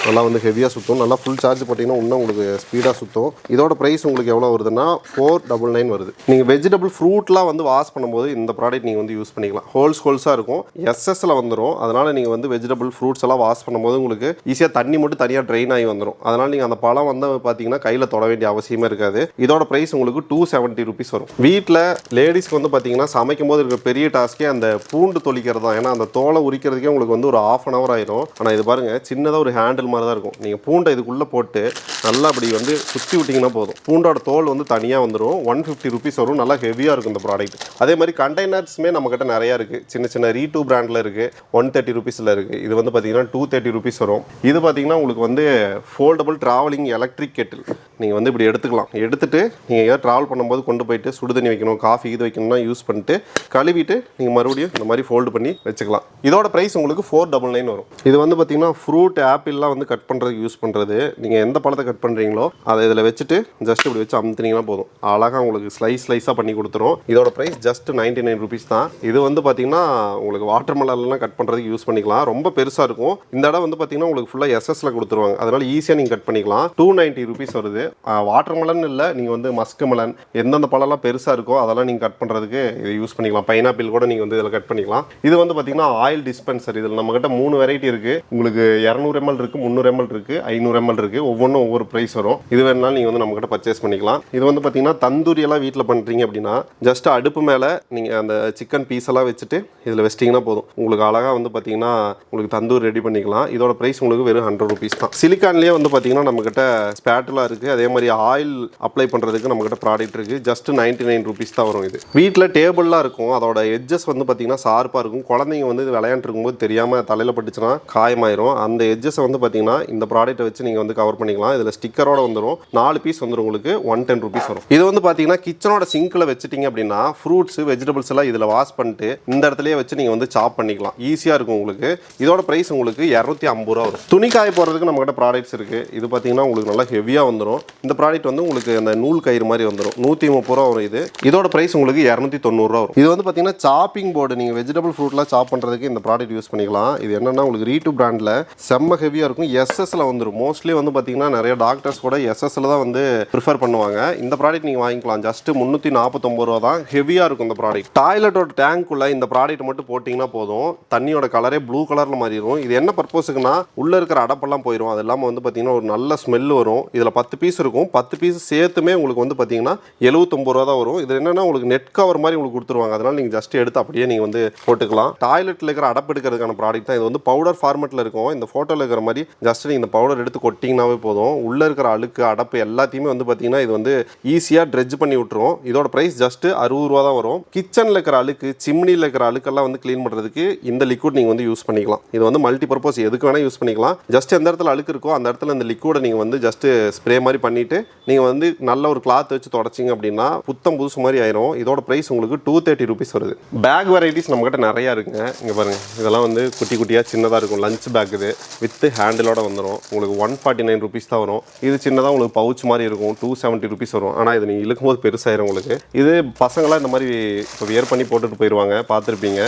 நல்லா வந்து ஹெவியாக சுற்றும். நல்லா ஃபுல் சார்ஜ் போட்டிங்கன்னா இன்னும் உங்களுக்கு ஸ்பீடாக சுற்றும். இதோட ப்ரைஸ் உங்களுக்கு எவ்வளோ வருதுன்னா 499 வருது. நீங்கள் வெஜிடபிள் ஃப்ரூட்லாம் வந்து வாஷ் பண்ணும்போது இந்த ப்ராடக்ட் நீங்கள் வந்து யூஸ் பண்ணிக்கலாம். ஹோல்ஸாக இருக்கும், எஸ்எஸ்ல வந்துடும். அதனால் நீங்கள் வந்து வெஜிடபிள் ஃப்ரூட்ஸ் எல்லாம் வாஷ் பண்ணும்போது உங்களுக்கு ஈஸியாக தண்ணி மட்டும் தனியாக ட்ரெயின் ஆகி வந்துடும். அதனால் நீங்கள் அந்த பழம் வந்து பார்த்தீங்கன்னா கையில் தொட வேண்டிய அவசியமே இருக்காது. இதோட ப்ரைஸ் உங்களுக்கு 270 ருபீஸ் வரும். வீட்டில் லேடிஸ்க்கு வந்து பார்த்தீங்கன்னா சமைக்கும் போது இருக்கிற பெரிய டாஸ்க்கே அந்த பூண்டு தொளிக்கிறது தான். ஏன்னா அந்த தோலை உரிக்கிறதுக்கே உங்களுக்கு வந்து ஒரு 1/2 hour ஆயிடும். ஆனால் இது பாருங்கள், சின்னதாக ஒரு ஹேண்டில் மாதிரி தான் இருக்கும். நீங்கள் பூண்டை இதுக்குள்ளே போட்டு நல்லா அப்படி வந்து சுற்றி விட்டிங்கன்னா போதும். பூண்டோட தோல் வந்து தனியாக வந்துடும். 150 ருபீஸ் வரும். நல்லா ஹெவியாக இருக்கும் இந்த ப்ராடக்ட். அதே மாதிரி கண்டெய்னர்ஸுமே நம்மக்கிட்ட நிறையா இருக்குது. சின்ன சின்ன ரீ2 பிராண்டில் இருக்குது, 130 ருபீஸில் இருக்குது. இது வந்து பார்த்தீங்கன்னா 230 ருபீஸ் வரும். இது பார்த்தீங்கன்னா உங்களுக்கு வந்து ஃபோல்டபுள் ட்ராவலிங் எலக்ட்ரிக் கெட்டில். நீங்கள் வந்து இப்படி எடுத்துக்கலாம். எடுத்துகிட்டு நீங்கள் ஏதாவது ட்ராவல் பண்ணும்போது கொண்டு போயிட்டு சுடு தண்ணி வைக்கணும், காஃபி இது வைக்கணும்னா யூஸ் பண்ணிட்டு கழுவிட்டு நீங்கள் மறுபடியும் இந்த மாதிரி ஃபோல்டு பண்ணி வச்சுக்கலாம். இதோட ப்ரைஸ் உங்களுக்கு 499 வரும். இது வந்து பார்த்தீங்கன்னா ஃப்ரூட் ஆப்பிள்லாம் வந்து வந்து கட் பண்ணுறதுக்கு யூஸ் பண்ணுறது. நீங்கள் எந்த பழத்தை கட் பண்ணுறீங்களோ அதை இதில் வச்சுட்டு ஜஸ்ட் இப்படி வச்சு அமுத்துனீங்கன்னா போதும், அழகாக உங்களுக்கு ஸ்லைஸாக பண்ணி கொடுத்துரும். இதோட ப்ரைஸ் ஜஸ்ட் 99 ருபீஸ் தான். இது வந்து பார்த்தீங்கன்னா உங்களுக்கு வாட்டர் மெலன்லாம் கட் பண்ணுறதுக்கு யூஸ் பண்ணிக்கலாம். ரொம்ப பெருசாக இருக்கும். இந்த இடம் வந்து பார்த்தீங்கன்னா உங்களுக்கு ஃபுல்லாக எஸ்எஸ்ல கொடுத்துருவாங்க, அதனால ஈஸியாக நீங்கள் கட் பண்ணிக்கலாம். 290 ருபீஸ் வருது. வாட்டர் மெலன் இல்லை, நீங்கள் வந்து மஸ்க் மெலன் எந்தெந்த பழம்லாம் பெருசாக இருக்கோ அதெல்லாம் நீங்கள் கட் பண்ணுறதுக்கு இதை யூஸ் பண்ணிக்கலாம். பைனாப்பிள் கூட நீங்கள் வந்து இதில் கட் பண்ணிக்கலாம். இது வந்து பார்த்தீங்கன்னா ஆயில் டிஸ்பென்சர். இதில் நம்மகிட்ட 3 வெரைட்டி இருக்குது. உங்களுக்கு 200 ml இருக்குது, 300 ml இருக்குது, 500 ml இருக்குது. ஒவ்வொன்றும் ஒவ்வொரு ப்ரைஸ் வரும். இது வேணாலும் நீங்கள் வந்து நம்மகிட்ட பர்ச்சேஸ் பண்ணிக்கலாம். இது வந்து பார்த்தீங்கன்னா தந்தூரி எல்லாம் வீட்டில் பண்ணுறீங்க அப்படின்னா ஜஸ்ட் அடுப்பு மேலே நீங்கள் அந்த சிக்கன் பீஸ் எல்லாம் வச்சுட்டு இதில் வச்சிட்டிங்கன்னா போதும், உங்களுக்கு அழகாக வந்து பார்த்தீங்கன்னா உங்களுக்கு தந்தூரி ரெடி பண்ணிக்கலாம். இதோட ப்ரைஸ் உங்களுக்கு வெறும் 100 ருபீஸ் தான். சிலிக்கான்லேயே வந்து பார்த்தீங்கன்னா நம்மகிட்ட ஸ்பேட்டுலா இருக்குது. அதே மாதிரி ஆயில் அப்ளை பண்ணுறதுக்கு நம்மகிட்ட ப்ராடக்ட் இருக்குது. ஜஸ்ட் 99 ருபீஸ் தான் வரும். இது வீட்டில் டேபிள்லாம் இருக்கும், அதோட எட்ஜஸ் வந்து பார்த்தீங்கன்னா ஷார்ப்பாக இருக்கும். குழந்தைங்க வந்து விளையாண்டு இருக்கும்போது தெரியாமல் தலையில் பட்டுச்சுன்னா காயமாயிரும். அந்த எட்ஜஸை வந்து பார்த்தீங்கன்னா இந்த ப்ராடக்ட்டை வச்சு நீங்கள் வந்து கவர் பண்ணிக்கலாம். இதில் ஸ்டிக்கரோட வந்துடும். 4 பீஸ் வந்துடும், உங்களுக்கு 110 ருபீஸ் வரும். இது வந்து பார்த்தீங்கன்னா கிச்சனோட சிங்கில் வச்சுட்டிங்க அப்படின்னா ஃப்ரூட்ஸ் வெஜிடபிள்ஸ் எல்லாம் இதில் வாஷ் பண்ணிட்டு இந்த இடத்துலயே வச்சு நீங்கள் வந்து சாப் பண்ணிக்கலாம். ஈஸியாக இருக்கும் உங்களுக்கு. இதோட ப்ரைஸ் உங்களுக்கு 250 ரூபா வரும். துணி காய போகிறதுக்கு நம்மகிட்ட ப்ராடக்ட்ஸ் இருக்குது. இது பார்த்தீங்கன்னா உங்களுக்கு நல்லா ஹெவியாக வந்துடும். இந்த ப்ராடக்ட் வந்து உங்களுக்கு அந்த நூல் கயிறு மாதிரி வந்துடும். 130 ரூபா வரும். இதோட ப்ரைஸ் உங்களுக்கு 290 ரூபா வரும். இது வந்து பார்த்தீங்கன்னா சாப்பிங் போர்டு. நீங்கள் வெஜிடபிள் ஃப்ரூட்லாம் சாப் பண்ணுறதுக்கு இந்த ப்ராடக்ட் யூஸ் பண்ணிக்கலாம். இது என்னன்னா உங்களுக்கு ரீட்டு பிராண்டில் செம்ம ஹெவியாக இருக்கும். எஸ்எஸ்ல வந்துடும். மோஸ்ட்லி வந்து பார்த்தீங்கன்னா நிறைய டாக்டர்ஸ் கூட எஸ்எஸ்ல தான் வந்து ப்ரிஃபர் பண்ணுவாங்க. இந்த ப்ராடக்ட் நீங்கள் வாங்கிக்கலாம். ஜஸ்ட் 349 ரூபா தான். ஹெவியாக இருக்கும் இந்த ப்ராடக்ட். டாய்லெட்டோட டேங்க்குள்ள இந்த ப்ராடக்ட் மட்டும் போட்டிங்கன்னா போதும், தண்ணியோட கலரே ப்ளூ கலரில் மாறிடும். இது என்ன பர்பஸுக்குன்னா உள்ளே இருக்கிற அடப்பெல்லாம் போயிடும். அது இல்லாமல் வந்து பார்த்தீங்கன்னா ஒரு நல்ல ஸ்மெல் வரும். இதில் 10 பீஸ் இருக்கும். 10 பீஸ் சேர்த்துமே உங்களுக்கு வந்து பார்த்தீங்கன்னா 79 ரூபா தான் வரும். இது என்னன்னா உங்களுக்கு நெட் கவர் மாதிரி உங்களுக்கு கொடுத்துருவாங்க. அதனால நீங்கள் ஜஸ்ட் எடுத்து அப்படியே நீங்கள் வந்து போட்டுக்கலாம். டாய்லெட்டில் இருக்கிற அடப்பு எடுக்கிறதுக்கான ப்ராடக்ட் தான். இது வந்து பவுடர் ஃபார்மெட்டில் இருக்கும். இந்த ஃபோட்டோவில் இருக்கிற மாதிரி ஜஸ்ட் நீங்கள் இந்த பவுடர் எடுத்து கொட்டிங்கனாவே போதும். உள்ளே இருக்கிற அழுக்கு அடப்பு எல்லாத்தையுமே வந்து பார்த்தீங்கன்னா இது வந்து ஈஸியாக ட்ரெட்ஜ் பண்ணி விட்டுரும். இதோட ப்ரைஸ் ஜஸ்ட் 60 ரூபா தான் வரும். கிச்சனில் இருக்கிற அழுக்கு, சிம்னியில் இருக்கிற அழுக்கெல்லாம் வந்து க்ளீன் பண்ணுறதுக்கு இந்த லிக்விட் நீங்கள் வந்து யூஸ் பண்ணிக்கலாம். இது வந்து மல்டி பர்பஸ், எதுக்கு வேணால் யூஸ் பண்ணிக்கலாம். ஜஸ்ட் எந்த இடத்துல அழுக்கு இருக்கோ அந்த இடத்துல இந்த லிக்விடை நீங்கள் வந்து ஜஸ்ட் ஸ்ப்ரே மாதிரி பண்ணிவிட்டு நீங்கள் வந்து நல்ல ஒரு கிளாத் வச்சு தொடச்சிங்க அப்படின்னா புத்தம் புதுசு மாதிரி ஆயிரும். இதோட ப்ரைஸ் உங்களுக்கு 230 ருபீஸ் வருது. பேக் வெரைட்டிஸ் நம்மகிட்ட நிறையா இருக்குங்க. இங்கே பாருங்கள், இதெல்லாம் வந்து குட்டி குட்டியாக சின்னதாக இருக்கும். லஞ்ச் பேக் இது வித் ஹேண்டிலோட வந்துடும். உங்களுக்கு 149 ருபீஸ் தான் வரும். இது சின்னதாக உங்களுக்கு பவுச் மாதிரி இருக்கும். 270 ருபீஸ் வரும். ஆனால் இது நீங்கள் இழுக்கும்போது பெருசாயிரும் உங்களுக்கு. இது பசங்களாம் இந்த மாதிரி இப்போ வியர் பண்ணி போட்டுட்டு போயிடுவாங்க, பார்த்துருப்பீங்க.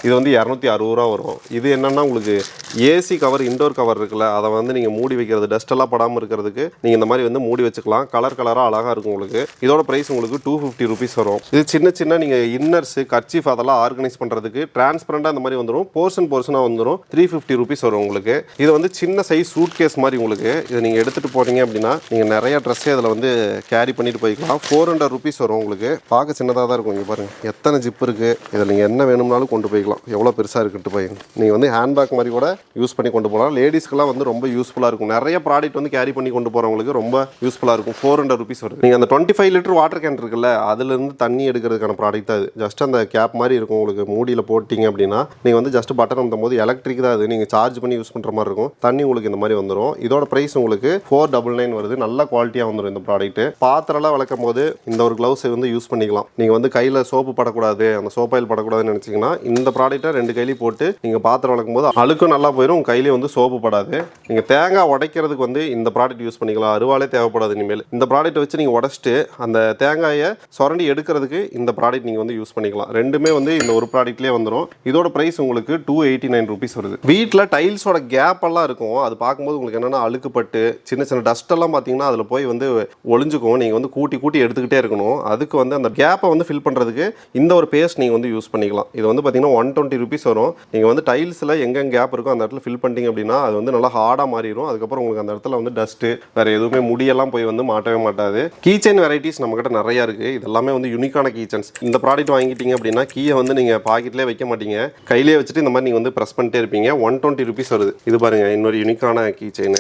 இது வந்து 260 ரூபா வரும். இது என்னென்னா உங்களுக்கு ஏசி கவர், இண்டோர் கவர் இருக்குல்ல, அதை வந்து நீங்கள் மூடி வைக்கிறது, டஸ்ட்டெல்லாம் படாமல் இருக்கிறதுக்கு நீங்கள் இந்த மாதிரி வந்து மூடி வச்சுக்கலாம். கலர் கலராக அழகாக இருக்கும் உங்களுக்கு. இதோட ப்ரைஸ் உங்களுக்கு 250 ருபீஸ் வரும். இது சின்ன சின்ன நீங்கள் இன்னர்ஸு, கர்ச்சீஃப் அதெல்லாம் ஆர்கனைஸ் பண்ணுறதுக்கு டிரான்ஸ்பரண்டாக இந்த மாதிரி வந்துடும். போர்ஷனாக வந்துடும். 350 ருபீஸ் வரும் உங்களுக்கு. இது வந்து சின்ன சைஸ் சூட் கேஸ் மாதிரி உங்களுக்கு. இதை நீங்கள் எடுத்துகிட்டு போகிறீங்க அப்படின்னா நீங்கள் நிறைய ட்ரெஸ்ஸே அதில் வந்து கேரி பண்ணிட்டு போய்க்கலாம். 400 ருபீஸ் வரும் உங்களுக்கு. பார்க்க சின்னதாக தான் இருக்கும். இங்கே பாருங்கள் எத்தனை ஜிப் இருக்குது. இதில் நீங்கள் என்ன வேணும்னாலும் கொண்டு போய்க்கலாம். எவ்வளோ பெருசாக இருக்குன்ட்டு போய் நீங்கள் வந்து ஹேண்ட்பேக் மாதிரி கூட யூஸ் பண்ணி கொண்டு போகலாம். லேடிஸ்க்கெல்லாம் வந்து ரொம்ப யூஸ்ஃபுல்லாக இருக்கும். நிறைய ப்ராடக்ட் வந்து கேரி பண்ணி கொண்டு போகிறவங்களுக்கு ரொம்ப யூஸ்ஃபுல்லாக இருக்கும். 400 ருபீஸ் வருது. நீங்கள் அந்த 25 லிட்டர் வாட்டர் கேன் இருக்குல்ல, அதுலேருந்து தண்ணி எடுக்கிறதுக்கான ப்ராடக்ட் தான் இது. ஜஸ்ட் அந்த கேப் மாதிரி இருக்கும் உங்களுக்கு. மூடியில் போட்டிங்க அப்படின்னா நீங்கள் வந்து ஜஸ்ட் பட்டன் அமுத்தும் போது எலக்ட்ரிக் தான் அது. நீங்கள் சார்ஜ் பண்ணி யூஸ் பண்ணுற மாதிரி இருக்கும். தண்ணி உங்களுக்கு இந்த மாதிரி வந்துடும். இதோட ப்ரைஸ் உங்களுக்கு 499 வருது. நல்ல குவாலிட்டியாக வந்துடும் இந்த ப்ராடக்ட். பாத்திரம்லாம் விளக்கும் போது இந்த ஒரு க்ளவுஸை வந்து யூஸ் பண்ணிக்கலாம். நீங்கள் வந்து கையில் சோப்பு படக்கூடாது, அந்த சோப்பாயில் படக்கூடாதுன்னு நினச்சிங்கன்னா இந்த ப்ராடக்ட்டை 2 கையிலையும் போட்டு நீங்கள் பாத்திரம் விளக்கும் போது அழுக்கும் நல்லா போயிடும். உங்கள் கையிலேயே வந்து சோப்பு படாது. நீங்கள் தேங்காய் உடைக்கிறதுக்கு வந்து இந்த ப்ராடக்ட் யூஸ் பண்ணிக்கலாம். அருவாலே தேவைப்படாது இனிமேல். இந்த ப்ராடக்ட்டை வச்சு நீங்கள் உடச்சிட்டு அந்த தேங்காயை சுரண்டி எடுக்கிறதுக்கு இந்த ப்ராடக்ட் நீங்கள் வந்து யூஸ் பண்ணிக்கலாம். ரெண்டுமே வந்து இந்த ஒரு ப்ராடக்ட்லேயே வந்துடும். இதோட ப்ரைஸ் உங்களுக்கு 289 ருபீஸ் வருது. வீட்டில் டைல்ஸோட கேப் எல்லாம் இருக்கும். அது பார்க்கும்போது உங்களுக்கு என்னென்னா அழுக்குப்பட்டு சின்ன சின்ன டஸ்ட் எல்லாம் பார்த்தீங்கன்னா அதில் போய் வந்து ஒளிஞ்சுக்கும். நீங்கள் வந்து கூட்டி எடுத்துக்கிட்டே இருக்கணும். அதுக்கு வந்து அந்த கேப்பை வந்து ஃபில் பண்ணுறதுக்கு இந்த ஒரு பேஸ்ட் நீங்கள் வந்து யூஸ் பண்ணிக்கலாம். இது வந்து பார்த்தீங்கன்னா 120 ருபீஸ் வரும். நீங்கள் வந்து டைல்ஸில் எங்கெங்கே கேப் இருக்கோ அந்த இடத்துல ஃபில் பண்ணிட்டீங்க அப்படின்னா அது வந்து நல்லா ஹார்டாக மாறிடும். அதுக்கப்புறம் உங்களுக்கு அந்த இடத்துல வந்து டஸ்ட்டு வேறு எதுவுமே முடியெல்லாம் போய் வந்து மாட்டவே மாட்டாது. கீச்செயின் வெரைட்டிஸ் நம்மகிட்ட நிறையா இருக்குது. இதெல்லாமே வந்து யூனிக்கான கீச்சன்ஸ். இந்த ப்ராடக்ட் வாங்கிட்டீங்க அப்படின்னா கீயை வந்து நீங்கள் பாக்கெட்லேயே வைக்க மாட்டீங்க, கையிலே வச்சுட்டு இந்த மாதிரி நீங்கள் வந்து ப்ரெஸ் பண்ணிட்டே இருப்பீங்க. 120 ருபீஸ் வருது. இது பாருங்கள், இன்னொரு யூனிக்கான கீச்செயின்.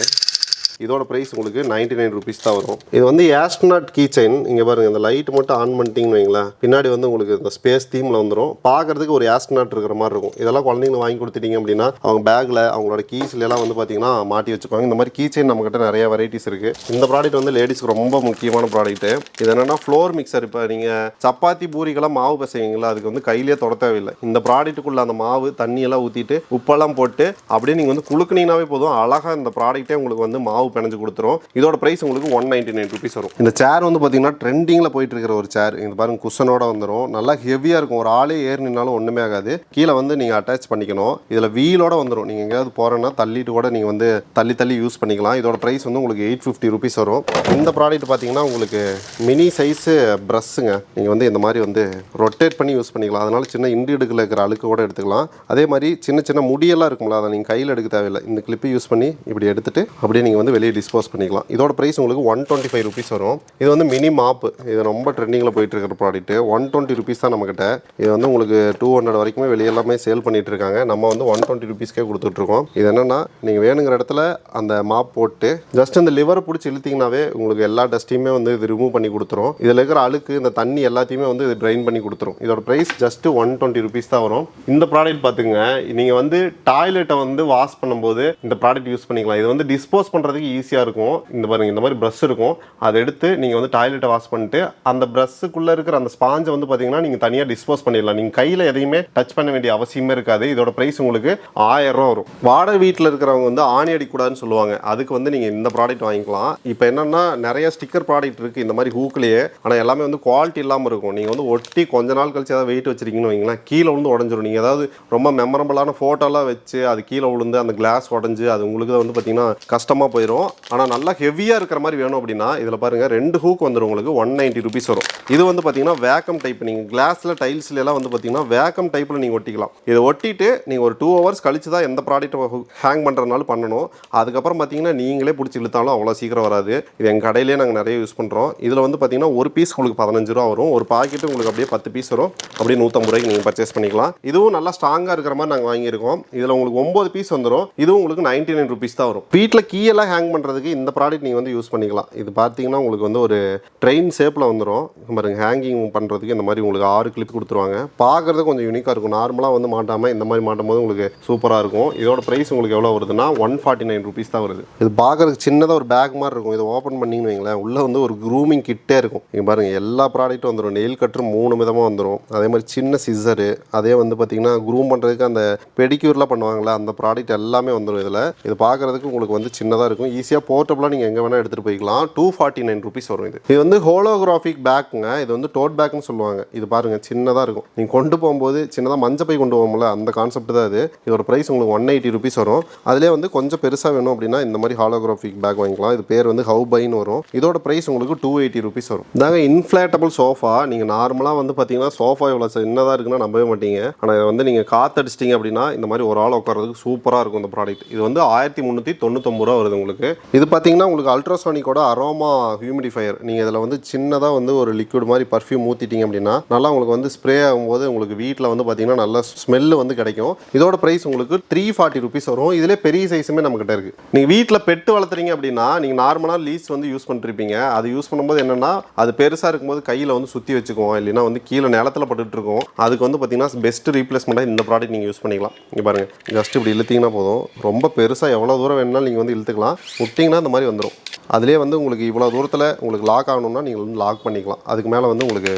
இதோட ப்ரைஸ் உங்களுக்கு 99 rupees தான் வரும். இது வந்து ஆஸ்ட்ரோநாட் கீ செயின். இங்கே பாருங்கள், இந்த லைட் மட்டும் ஆன் பண்ணிட்டீங்கன்னு வைங்களேன், பின்னாடி வந்து உங்களுக்கு இந்த ஸ்பேஸ் தீமில் வந்துடும். பார்க்கறதுக்கு ஒரு ஆஸ்ட்ரோநாட் இருக்கிற மாதிரி இருக்கும். இதெல்லாம் குழந்தைங்க வாங்கி கொடுத்துட்டீங்க அப்படின்னா அவங்க பேக்கில் அவங்களோட கீஸ்லாம் வந்து பார்த்தீங்கன்னா மாட்டி வச்சுக்குவாங்க. இந்த மாதிரி கீ செயின் நம்மகிட்ட நிறைய வெரைட்டிஸ் இருக்குது. இந்த ப்ராடக்ட் வந்து லேடிஸ்க்கு ரொம்ப முக்கியமான ப்ராடக்ட்டு. இது என்னென்னா ஃப்ளோர் மிக்சர். இப்போ நீங்கள் சப்பாத்தி பூரிக்கெல்லாம் மாவு பிசைவீங்களா, அதுக்கு வந்து கையிலேயே தொட தேவையில்லை. இந்த ப்ராடக்ட்டுக்குள்ள அந்த மாவு தண்ணியெல்லாம் ஊற்றிட்டு உப்பெல்லாம் போட்டு அப்படியே நீங்கள் வந்து குலுக்குனீங்கனாவே போதும், அழகாக இந்த ப்ராடக்ட்டே உங்களுக்கு வந்து மாவு பிணைஞ்சு கொடுத்துரும். இதோட ப்ரைஸ் உங்களுக்கு 199 rupees வரும். இந்த சேர் வந்து பார்த்தீங்கன்னா ட்ரெண்டிங்கில் போயிட்டு இருக்கிற ஒரு சேர். இந்த பாருங்க, குஷனோட வந்துடும். நல்லா ஹெவியாக இருக்கும். ஒரு ஆளே ஏறி நின்னாலும் ஒன்றுமே ஆகாது. கீழே வந்து நீங்கள் அட்டாச் பண்ணிக்கணும். இதில் வீலோட வந்துடும். நீங்கள் எங்கேயாவது போகிறேன்னா தள்ளிட்டு கூட நீங்கள் வந்து தள்ளி யூஸ் பண்ணிக்கலாம். இதோட ப்ரைஸ் வந்து உங்களுக்கு 850 rupees வரும். இந்த ப்ராடக்ட் பார்த்தீங்கன்னா உங்களுக்கு மினி சைஸு ப்ரஷ்ஷுங்க. நீங்கள் வந்து இந்த மாதிரி வந்து ரொட்டேட் பண்ணி யூஸ் பண்ணிக்கலாம். அதனால் சின்ன இண்டிவிடுக்கில் இருக்கிற அழுக்கு கூட எடுத்துக்கலாம். அதே மாதிரி சின்ன முடியெல்லாம் இருக்கும்ல, அதை நீங்கள் கையில் எடுக்க தேவையில்லை. இந்த கிளிப்பை யூஸ் பண்ணி இப்படி எடுத்துட்டு அப்படியே நீங்கள் வந்து வெளியே டிஸ்போஸ் பண்ணிக்கலாம். இதோட ப்ரைஸ் உங்களுக்கு 125 rupees வரும். இது வந்து மினி மாப்பு. இது ரொம்ப ட்ரெண்டிங்கில் போயிட்டு இருக்கிற ப்ராடக்ட். 120 rupees தான் நம்மக்கிட்ட. இது வந்து உங்களுக்கு 200 வரைக்குமே வெளியெல்லாமே சேல் பண்ணிட்டு இருக்காங்க. நம்ம வந்து 120 rupeesக்கே கொடுத்துட்ருக்கோம். இது என்னன்னா, நீங்கள் வேணுங்கிற இடத்துல அந்த மாப் போட்டு ஜஸ்ட் இந்த லிவரை பிடிச்சி இழுத்தீங்கன்னாவே உங்களுக்கு எல்லா டஸ்ட்டையுமே வந்து இது ரிமூவ் பண்ணி கொடுத்துரும். இதில் இருக்கிற அழுக்கு, இந்த தண்ணி எல்லாத்தையுமே வந்து இது ட்ரைன் பண்ணி கொடுத்துரும். இதோட ப்ரைஸ் ஜஸ்ட் 120 rupees தான் வரும். இந்த ப்ராடக்ட் பார்த்துங்க, நீங்கள் வந்து டாய்லெட்டை வந்து வாஷ் பண்ணும்போது இந்த ப்ராடக்ட் யூஸ் பண்ணிக்கலாம். இது வந்து டிஸ்போஸ் பண்ணுறதுக்கு ஈஸியாக இருக்கும். இந்த பாருங்க, இந்த மாதிரி ப்ரஷ் இருக்கும். அதை எடுத்து நீங்கள் வந்து டாய்லெட்டை வாஷ் பண்ணிட்டு அந்த ப்ரஷ்ஷுக்குள்ளே இருக்கிற அந்த ஸ்பாஞ்சை வந்து பார்த்தீங்கன்னா நீங்கள் தனியாக டிஸ்போஸ் பண்ணிடலாம். நீங்கள் கையில் எதையுமே டச் பண்ண வேண்டிய அவசியமே இருக்காது. இதோட ப்ரைஸ் உங்களுக்கு 1000 ரூபா வரும். வாடகை வீட்டில் இருக்கிறவங்க வந்து ஆணி அடிக்கூடாதுன்னு சொல்லுவாங்க. அதுக்கு வந்து நீங்கள் இந்த ப்ராடக்ட் வாங்கிக்கலாம். இப்போ என்னன்னா, நிறைய ஸ்டிக்கர் ப்ராடக்ட் இருக்குது இந்த மாதிரி ஹூக்லேயே. ஆனால் எல்லாமே வந்து குவாலிட்டி இல்லாமல் இருக்கும். நீங்கள் வந்து ஒட்டி கொஞ்ச நாள் கழிச்சு ஏதாவது வெயிட் வச்சிருக்கீங்கன்னு வைங்களேன், கீழே விழுந்து உடஞ்சிரும். நீங்கள் ஏதாவது ரொம்ப மெமரபிளான ஃபோட்டோலாம் வச்சு அது கீழே விழுந்து அந்த கிளாஸ் உடஞ்சி அது உங்களுக்கு வந்து பார்த்தீங்கன்னா கஷ்டமாக போயிடும். ஆனால் நல்லா ஹெவியாக இருக்கிற மாதிரி வேணும் அப்படின்னா இதில் பாருங்கள், 2 ஹூக் வந்துடும். உங்களுக்கு 190 rupees வரும். இது வந்து பார்த்தீங்கன்னா வேக்கம் டைப். நீங்கள் கிளாஸில் டைல்ஸ்ல எல்லாம் வந்து பார்த்தீங்கன்னா வேக்கம் டைப்பில் நீங்கள் ஒட்டிக்கலாம். இதை ஒட்டிட்டு நீங்கள் ஒரு 2 hours கழிச்சு தான் எந்த ப்ராடக்ட் ஹேங் பண்ணுறதுனாலும் பண்ணணும். அதுக்கப்புறம் பார்த்தீங்கன்னா நீங்களே பிடிச்சி இழுத்தாலும் அவ்வளோ சீக்கிரம் வராது. இது எங்கள் கடையிலே நாங்கள் நிறைய யூஸ் பண்ணுறோம். இதில் வந்து பார்த்தீங்கன்னா ஒரு பீஸ் உங்களுக்கு 15 ரூபா வரும். ஒரு பாக்கெட்டு உங்களுக்கு அப்படியே 10 பீஸ் வரும். அப்படியே 150 ரூபாய்க்கு நீங்கள் பர்ச்சேஸ் பண்ணிக்கலாம். இதுவும் நல்லா ஸ்ட்ராங்காக இருக்கிற மாதிரி நாங்கள் வாங்கியிருக்கோம். இதில் உங்களுக்கு 9 பீஸ் வந்துடும். இதுவும் உங்களுக்கு 99 rupees தான் வரும். வீட்டில் கீயெல்லாம் ஹேங் பண்ணுறதுக்கு இந்த ப்ராடக்ட் நீங்கள் வந்து யூஸ் பண்ணிக்கலாம். இது பார்த்தீங்கன்னா உங்களுக்கு வந்து ஒரு ட்ரெயின் ஷேப்பில் வந்துடும். பாருங்க, ஹேங்கிங் பண்ணுறதுக்கு இந்த மாதிரி உங்களுக்கு 6 கிளிப் கொடுத்துருவாங்க. பார்க்குறது கொஞ்சம் யூனிக்காக இருக்கும். நார்மலாக வந்து மாட்டாமல் இந்த மாதிரி மாட்டும் போது உங்களுக்கு சூப்பராக இருக்கும். இதோட ப்ரைஸ் உங்களுக்கு எவ்வளோ வருதுன்னா 149 rupees தான் வருது. இது பார்க்குறதுக்கு சின்னதாக ஒரு பேக் மாதிரி இருக்கும். இதை ஓப்பன் பண்ணிங்கன்னு வைங்களேன், உள்ளே வந்து ஒரு க்ரூமிங் கிட்டே இருக்கும். நீங்கள் பாருங்கள், எல்லா ப்ராடக்ட்டும் வந்துடும். நெயில் கட்டர் 3 விதமாக வந்துடும். அதே மாதிரி சின்ன சிசரு, அதே வந்து பார்த்தீங்கன்னா க்ரூம் பண்ணுறதுக்கு அந்த பெடிக்யூர்லாம் பண்ணுவாங்களே அந்த ப்ராடக்ட் எல்லாமே வந்துடும் இதில். இது பார்க்குறதுக்கு உங்களுக்கு வந்து சின்னதாக இருக்கும். ஈஸியாக போர்ட்டபுளாக நீங்கள் எங்கே வேணால் எடுத்துகிட்டு போய்க்கலாம். 249 rupees வரும். இது வந்து ஹோலோகிராஃபிக் பேக்குங்க. இது வந்து டோட் பேக்னு சொல்லுவாங்க. இது பாருங்கள், சின்னதாக இருக்கும். நீங்கள் கொண்டு போகும்போது சின்னதாக மஞ்சள் பை கொண்டு போகும்போது அந்த கான்செப்ட் தான் இது. இதோட ப்ரைஸ் உங்களுக்கு 180 rupees வரும். அதிலே வந்து கொஞ்சம் பெருசாக வேணும் அப்படின்னா இந்த மாதிரி ஹாலோகிராஃபிக் பேக் வாங்கிக்கலாம். இது பேர் வந்து ஹவு பைன்னு வரும். இதோட ப்ரைஸ் உங்களுக்கு 280 rupees வரும். இதாங்க இன்ஃப்ளேட்டபிள் சோஃபா. நீங்கள் நார்மலாக வந்து பார்த்தீங்கன்னா சோஃபா இவ்வளோ சின்னதாக இருக்குன்னா நம்பவே மாட்டீங்க. ஆனால் இதை வந்து நீங்கள் காற்றடிச்சிட்டிங்க அப்படின்னா இந்த மாதிரி ஒரு ஆள் உட்காரதுக்கு சூப்பராக இருக்கும் இந்த ப்ராடக்ட். இது வந்து 1399 ரூபா வருது உங்களுக்கு. இது பார்த்தீங்கன்னா உங்களுக்கு அல்ட்ராசானிக்கோட அரோமா ஹியூமிடிஃபையர். நீங்கள் இதில் வந்து சின்னதாக வந்து ஒரு லிக்விட் மாதிரி பர்ஃப்யூம் ஊற்றிட்டீங்க அப்படின்னா நல்லா உங்களுக்கு வந்து ஸ்ப்ரே ஆகும்போது உங்களுக்கு வீட்டில் வந்து பார்த்தீங்கன்னா நல்ல ஸ்மெல்லு வந்து கிடைக்கும். இதோட ப்ரைஸ் உங்களுக்கு 340 rupees வரும். இதிலே பெரிய சைஸுமே நம்மகிட்ட இருக்குது. நீங்கள் வீட்டில் பெட்டு வளர்த்துறீங்க அப்படின்னா நீங்கள் நார்மலாக லீஸ் வந்து யூஸ் பண்ணிருப்பீங்க. அது யூஸ் பண்ணும்போது என்னென்னா அது பெருசாக இருக்கும்போது கையில் வந்து சுற்றி வச்சுக்குவோம், இல்லைன்னா வந்து கீழே நிலத்தில் பட்டுட்டு இருக்கும். அதுக்கு வந்து பார்த்தீங்கன்னா பெஸ்ட் ரீப்ளேஸ்மெண்ட்டாக இந்த ப்ராடக்ட் நீங்கள் யூஸ் பண்ணிக்கலாம். இங்கே பாருங்கள், ஜஸ்ட் இப்படி இழுத்தீங்கன்னா போதும். ரொம்ப பெருசாக எவ்வளோ தூரம் வேணுனாலும் நீங்கள் வந்து இழுத்துக்கலாம். விட்டிங்கன்னா இந்த மாதிரி வந்துடும். அதிலே வந்து உங்களுக்கு இவ்வளோ தூரத்தில் உங்களுக்கு லாக் ஆகணும்னா நீங்கள் வந்து லாக் பண்ணிக்கலாம். அதுக்கு மேலே வந்து உங்களுக்கு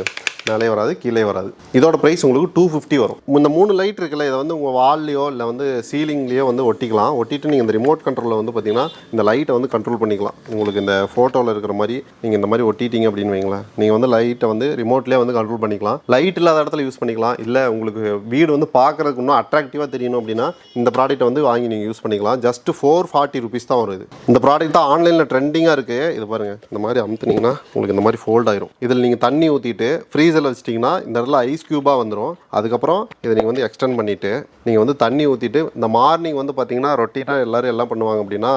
மேலே வராது, கீழே வராது. இதோட ப்ரைஸ் உங்களுக்கு 250 வரும். இந்த 3 லைட் இருக்குல்ல, இதை வந்து உங்கள் வால்லையோ இல்லை வந்து சீலிங்லேயோ வந்து ஒட்டிக்கலாம். ஒட்டிட்டு நீங்கள் இந்த ரிமோட் கண்ட்ரோலில் வந்து பார்த்தீங்கன்னா இந்த லைட்டை வந்து கண்ட்ரோல் பண்ணிக்கலாம். உங்களுக்கு இந்த ஃபோட்டோவில் இருக்கிற மாதிரி நீங்கள் இந்த மாதிரி ஒட்டிட்டீங்க அப்படின்னு வைங்களேன், நீங்கள் வந்து லைட்டை வந்து ரிமோட்லேயே வந்து கண்ட்ரோல் பண்ணிக்கலாம். லைட் இல்லாத இடத்துல யூஸ் பண்ணிக்கலாம். இல்லை உங்களுக்கு வீடு வந்து பார்க்குறதுக்கு இன்னும் அட்ராக்டிவாக தெரியணும் அப்படின்னா இந்த ப்ராடக்ட்டை வந்து வாங்கி நீங்கள் யூஸ் பண்ணிக்கலாம். ஜஸ்ட் 440 rupees தான் வரும். இந்த ப்ராடக்ட் தான் ஆன்லைனில் ட்ரெண்டிங்காக இருக்குது. இது பாருங்கள், இந்த மாதிரி அமுத்துனீங்கன்னா உங்களுக்கு இந்த மாதிரி ஃபோல்ட் ஆயிரும். இதில் நீங்கள் தண்ணி ஊற்றிட்டு ஃப்ரீசர் ஃப்ரீசரில் வச்சிட்டிங்கன்னா இந்த இடத்துல ஐஸ் க்யூபாக வந்துடும். அதுக்கப்புறம் இதை நீங்கள் வந்து எக்ஸ்டெண்ட் பண்ணிவிட்டு நீங்கள் வந்து தண்ணி ஊற்றிட்டு இந்த மார்னிங் வந்து பார்த்தீங்கன்னா ரொட்டீனாக எல்லோரும் எல்லாம் பண்ணுவாங்க அப்படின்னா